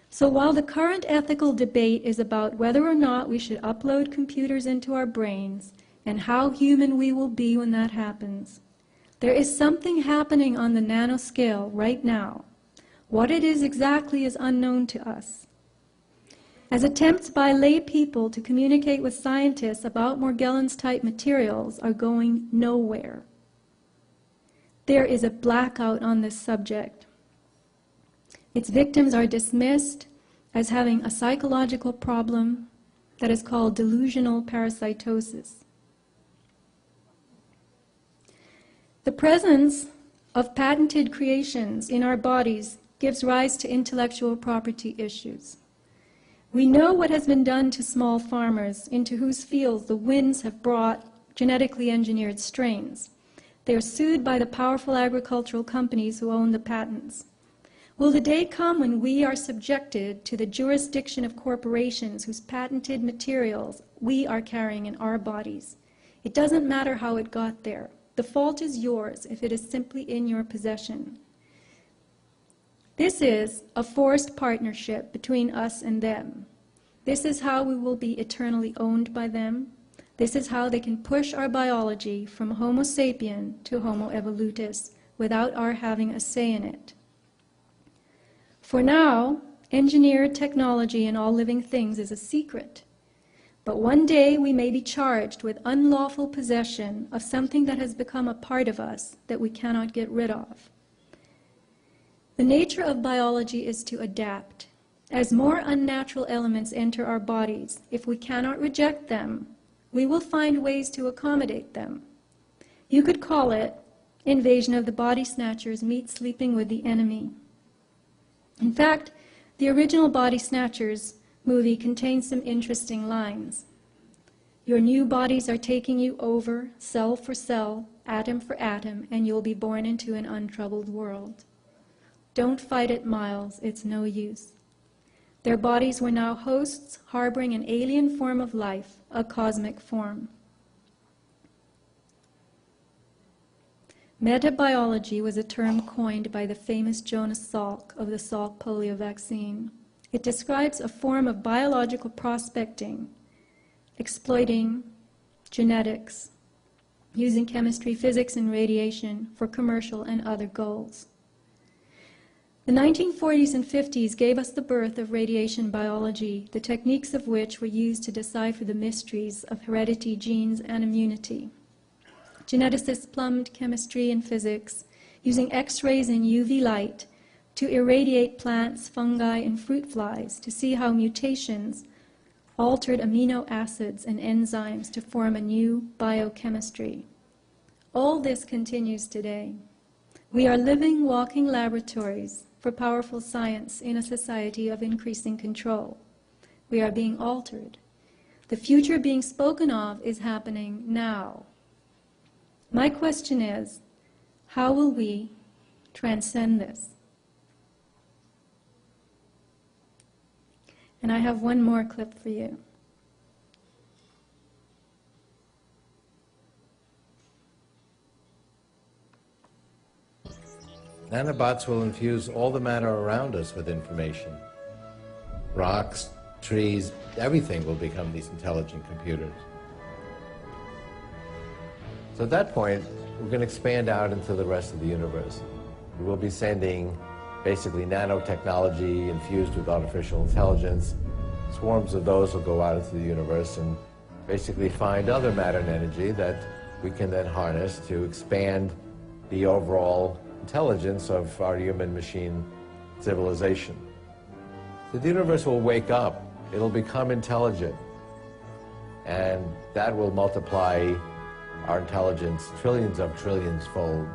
So while the current ethical debate is about whether or not we should upload computers into our brains and how human we will be when that happens, there is something happening on the nanoscale right now. What it is exactly is unknown to us. As attempts by lay people to communicate with scientists about Morgellons-type materials are going nowhere. There is a blackout on this subject. Its victims are dismissed as having a psychological problem that is called delusional parasitosis. The presence of patented creations in our bodies gives rise to intellectual property issues. We know what has been done to small farmers into whose fields the winds have brought genetically engineered strains. They are sued by the powerful agricultural companies who own the patents. Will the day come when we are subjected to the jurisdiction of corporations whose patented materials we are carrying in our bodies? It doesn't matter how it got there. The fault is yours if it is simply in your possession. This is a forced partnership between us and them. This is how we will be eternally owned by them. This is how they can push our biology from Homo sapien to Homo evolutus without our having a say in it. For now, engineered technology in all living things is a secret. But one day we may be charged with unlawful possession of something that has become a part of us that we cannot get rid of. The nature of biology is to adapt. As more unnatural elements enter our bodies, if we cannot reject them, we will find ways to accommodate them. You could call it Invasion of the Body Snatchers meets Sleeping with the Enemy. In fact, the original Body Snatchers movie contains some interesting lines. Your new bodies are taking you over, cell for cell, atom for atom, and you'll be born into an untroubled world. Don't fight it, Miles, it's no use. Their bodies were now hosts harboring an alien form of life, a cosmic form. Metabiology was a term coined by the famous Jonas Salk of the Salk polio vaccine. It describes a form of biological prospecting, exploiting genetics, using chemistry, physics, and radiation for commercial and other goals. The 1940s and 50s gave us the birth of radiation biology, the techniques of which were used to decipher the mysteries of heredity, genes, and immunity. Geneticists plumbed chemistry and physics, using X-rays and UV light to irradiate plants, fungi, and fruit flies to see how mutations altered amino acids and enzymes to form a new biochemistry. All this continues today. We are living, walking laboratories for powerful science in a society of increasing control. We are being altered. The future being spoken of is happening now. My question is, how will we transcend this? And I have one more clip for you. Nanobots will infuse all the matter around us with information. Rocks, trees, everything will become these intelligent computers. So at that point, we're going to expand out into the rest of the universe. We will be sending basically nanotechnology infused with artificial intelligence. Swarms of those will go out into the universe and basically find other matter and energy that we can then harness to expand the overall intelligence of our human-machine civilization. So the universe will wake up, it'll become intelligent, and that will multiply our intelligence trillions of trillions fold.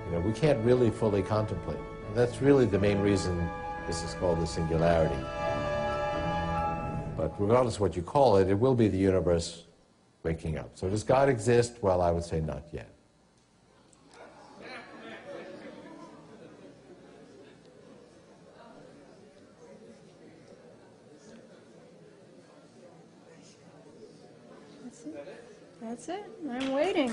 You know, we can't really fully contemplate. And that's really the main reason this is called the singularity. But regardless of what you call it, it will be the universe waking up. So does God exist? Well, I would say not yet. That's it. I'm waiting.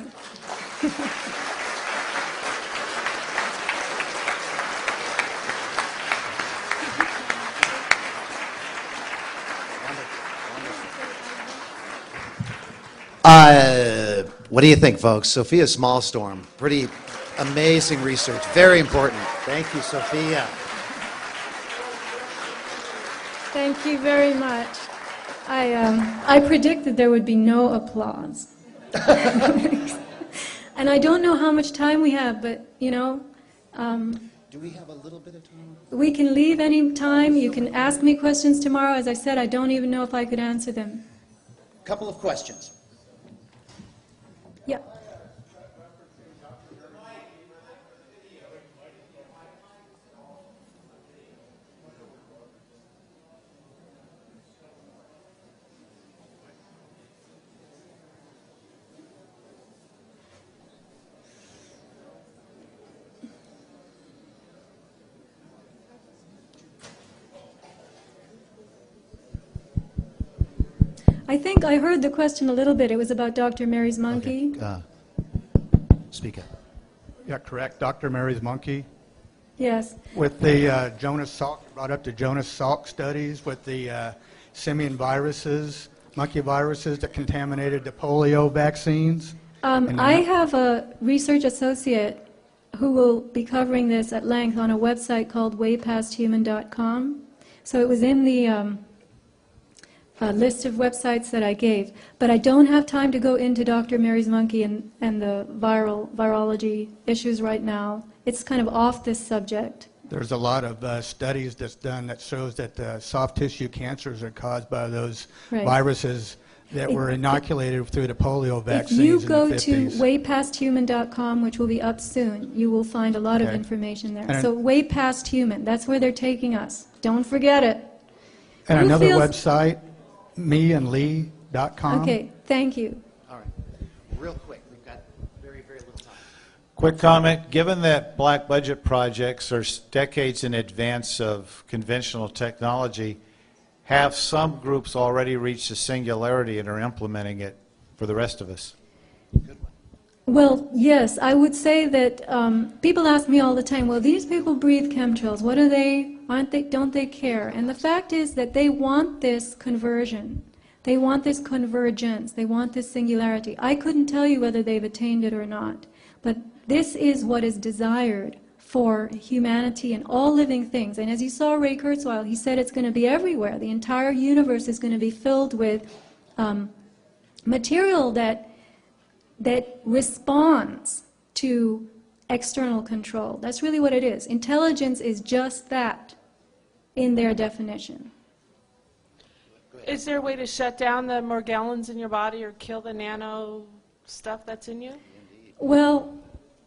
What do you think, folks? Sofia Smallstorm, pretty amazing research, very important. Thank you, Sofia. Thank you very much. I predicted there would be no applause. And I don't know how much time we have, but, you know, do we have a little bit of time? we can leave any time. You can ask me questions tomorrow. As I said, I don't even know if I could answer them. Couple of questions. Yeah. I think I heard the question a little bit. It was about Dr. Mary's monkey. Okay. Speak up. Yeah, correct. Dr. Mary's monkey. Yes. With the Jonas Salk, brought up the Jonas Salk studies with the simian viruses, monkey viruses that contaminated the polio vaccines. I have a research associate who will be covering this at length on a website called waypasthuman.com. So it was in the list of websites that I gave. But I don't have time to go into Dr. Mary's monkey and the virology issues right now. It's kind of off this subject. There's a lot of studies that's done that shows that soft tissue cancers are caused by those viruses that were inoculated through the polio vaccines in the 50s. If you go to waypasthuman.com, which will be up soon, you will find a lot of information there. And so Way Past Human, that's where they're taking us. Don't forget it. And another website, meandlee.com. Okay, thank you. All right. Real quick, we've got very, very little time. Quick comment. Given that black budget projects are decades in advance of conventional technology, have some groups already reached the singularity and are implementing it for the rest of us? Good one. Well, yes, I would say that people ask me all the time, well, these people breathe chemtrails. What are they? Don't they care? And the fact is that they want this conversion. They want this convergence. They want this singularity. I couldn't tell you whether they've attained it or not. But this is what is desired for humanity and all living things. And as you saw Ray Kurzweil, he said it's going to be everywhere. The entire universe is going to be filled with material that responds to external control. That's really what it is. Intelligence is just that in their definition. is there a way to shut down the Morgellons in your body or kill the nano stuff that's in you? Well,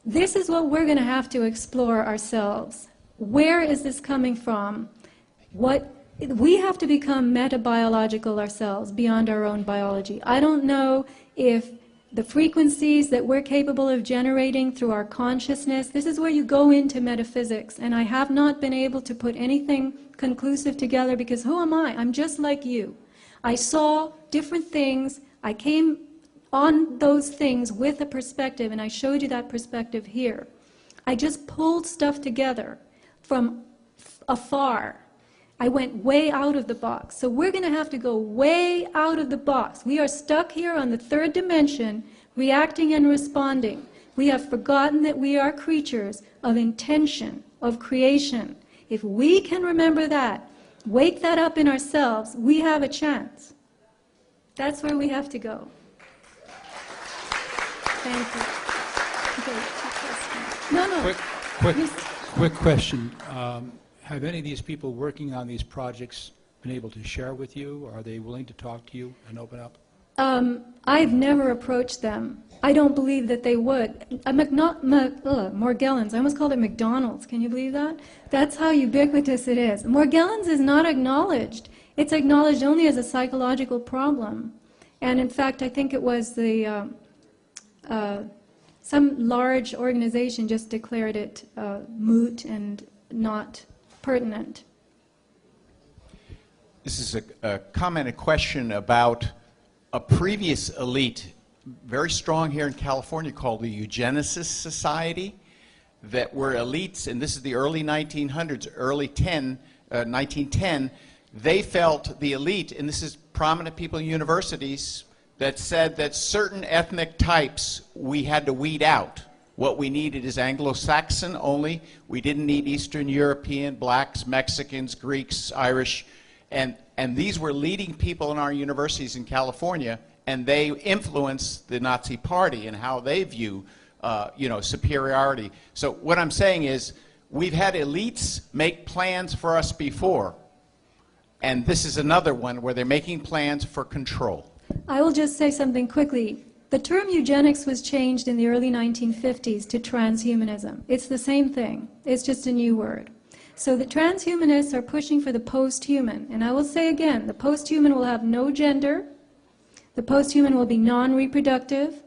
this is what we're going to have to explore ourselves. Where is this coming from? We have to become metabiological ourselves, beyond our own biology. I don't know if the frequencies that we're capable of generating through our consciousness, this is where you go into metaphysics, and I have not been able to put anything conclusive together, because who am I? I'm just like you. I saw different things, I came on those things with a perspective, and I showed you that perspective here. I just pulled stuff together from afar. I went way out of the box. So we're going to have to go way out of the box. We are stuck here on the third dimension, reacting and responding. We have forgotten that we are creatures of intention, of creation. If we can remember that, wake that up in ourselves, we have a chance. That's where we have to go. Thank you. Okay, no. Quick question. Have any of these people working on these projects been able to share with you? Or are they willing to talk to you and open up? I've never approached them. I don't believe that they would. Morgellons, I almost called it McDonald's. Can you believe that? That's how ubiquitous it is. Morgellons is not acknowledged. It's acknowledged only as a psychological problem. And in fact, I think it was the some large organization just declared it moot and not pertinent. This is a comment, a question about a previous elite, very strong here in California, called the Eugenicist Society, that were elites, and this is the early 1900s, 1910, they felt the elite, and this is prominent people in universities, that said that certain ethnic types we had to weed out. What we needed is Anglo-Saxon only. We didn't need Eastern European, blacks, Mexicans, Greeks, Irish. And these were leading people in our universities in California, and they influenced the Nazi Party and how they view superiority. So what I'm saying is, we've had elites make plans for us before, and this is another one where they're making plans for control. I will just say something quickly. The term eugenics was changed in the early 1950s to transhumanism. It's the same thing. It's just a new word. So the transhumanists are pushing for the post-human. And I will say again, the post-human will have no gender, the post-human will be non-reproductive,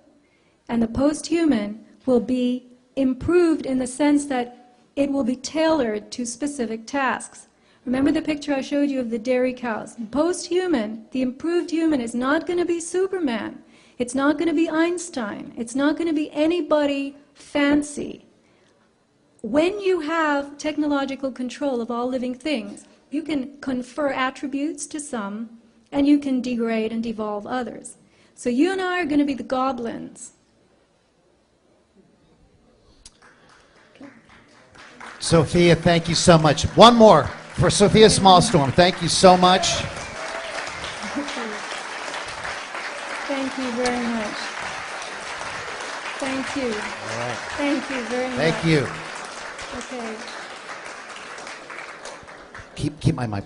and the post-human will be improved in the sense that it will be tailored to specific tasks. Remember the picture I showed you of the dairy cows? Post-human, the improved human, is not going to be Superman. It's not going to be Einstein. It's not going to be anybody fancy. When you have technological control of all living things, you can confer attributes to some, and you can degrade and devolve others. So you and I are going to be the goblins. Okay. Sofia, thank you so much. One more for Sofia Smallstorm. Thank you so much. Thank you very much. Thank you. All right. Thank you very much. Thank you. Okay. Keep my mic.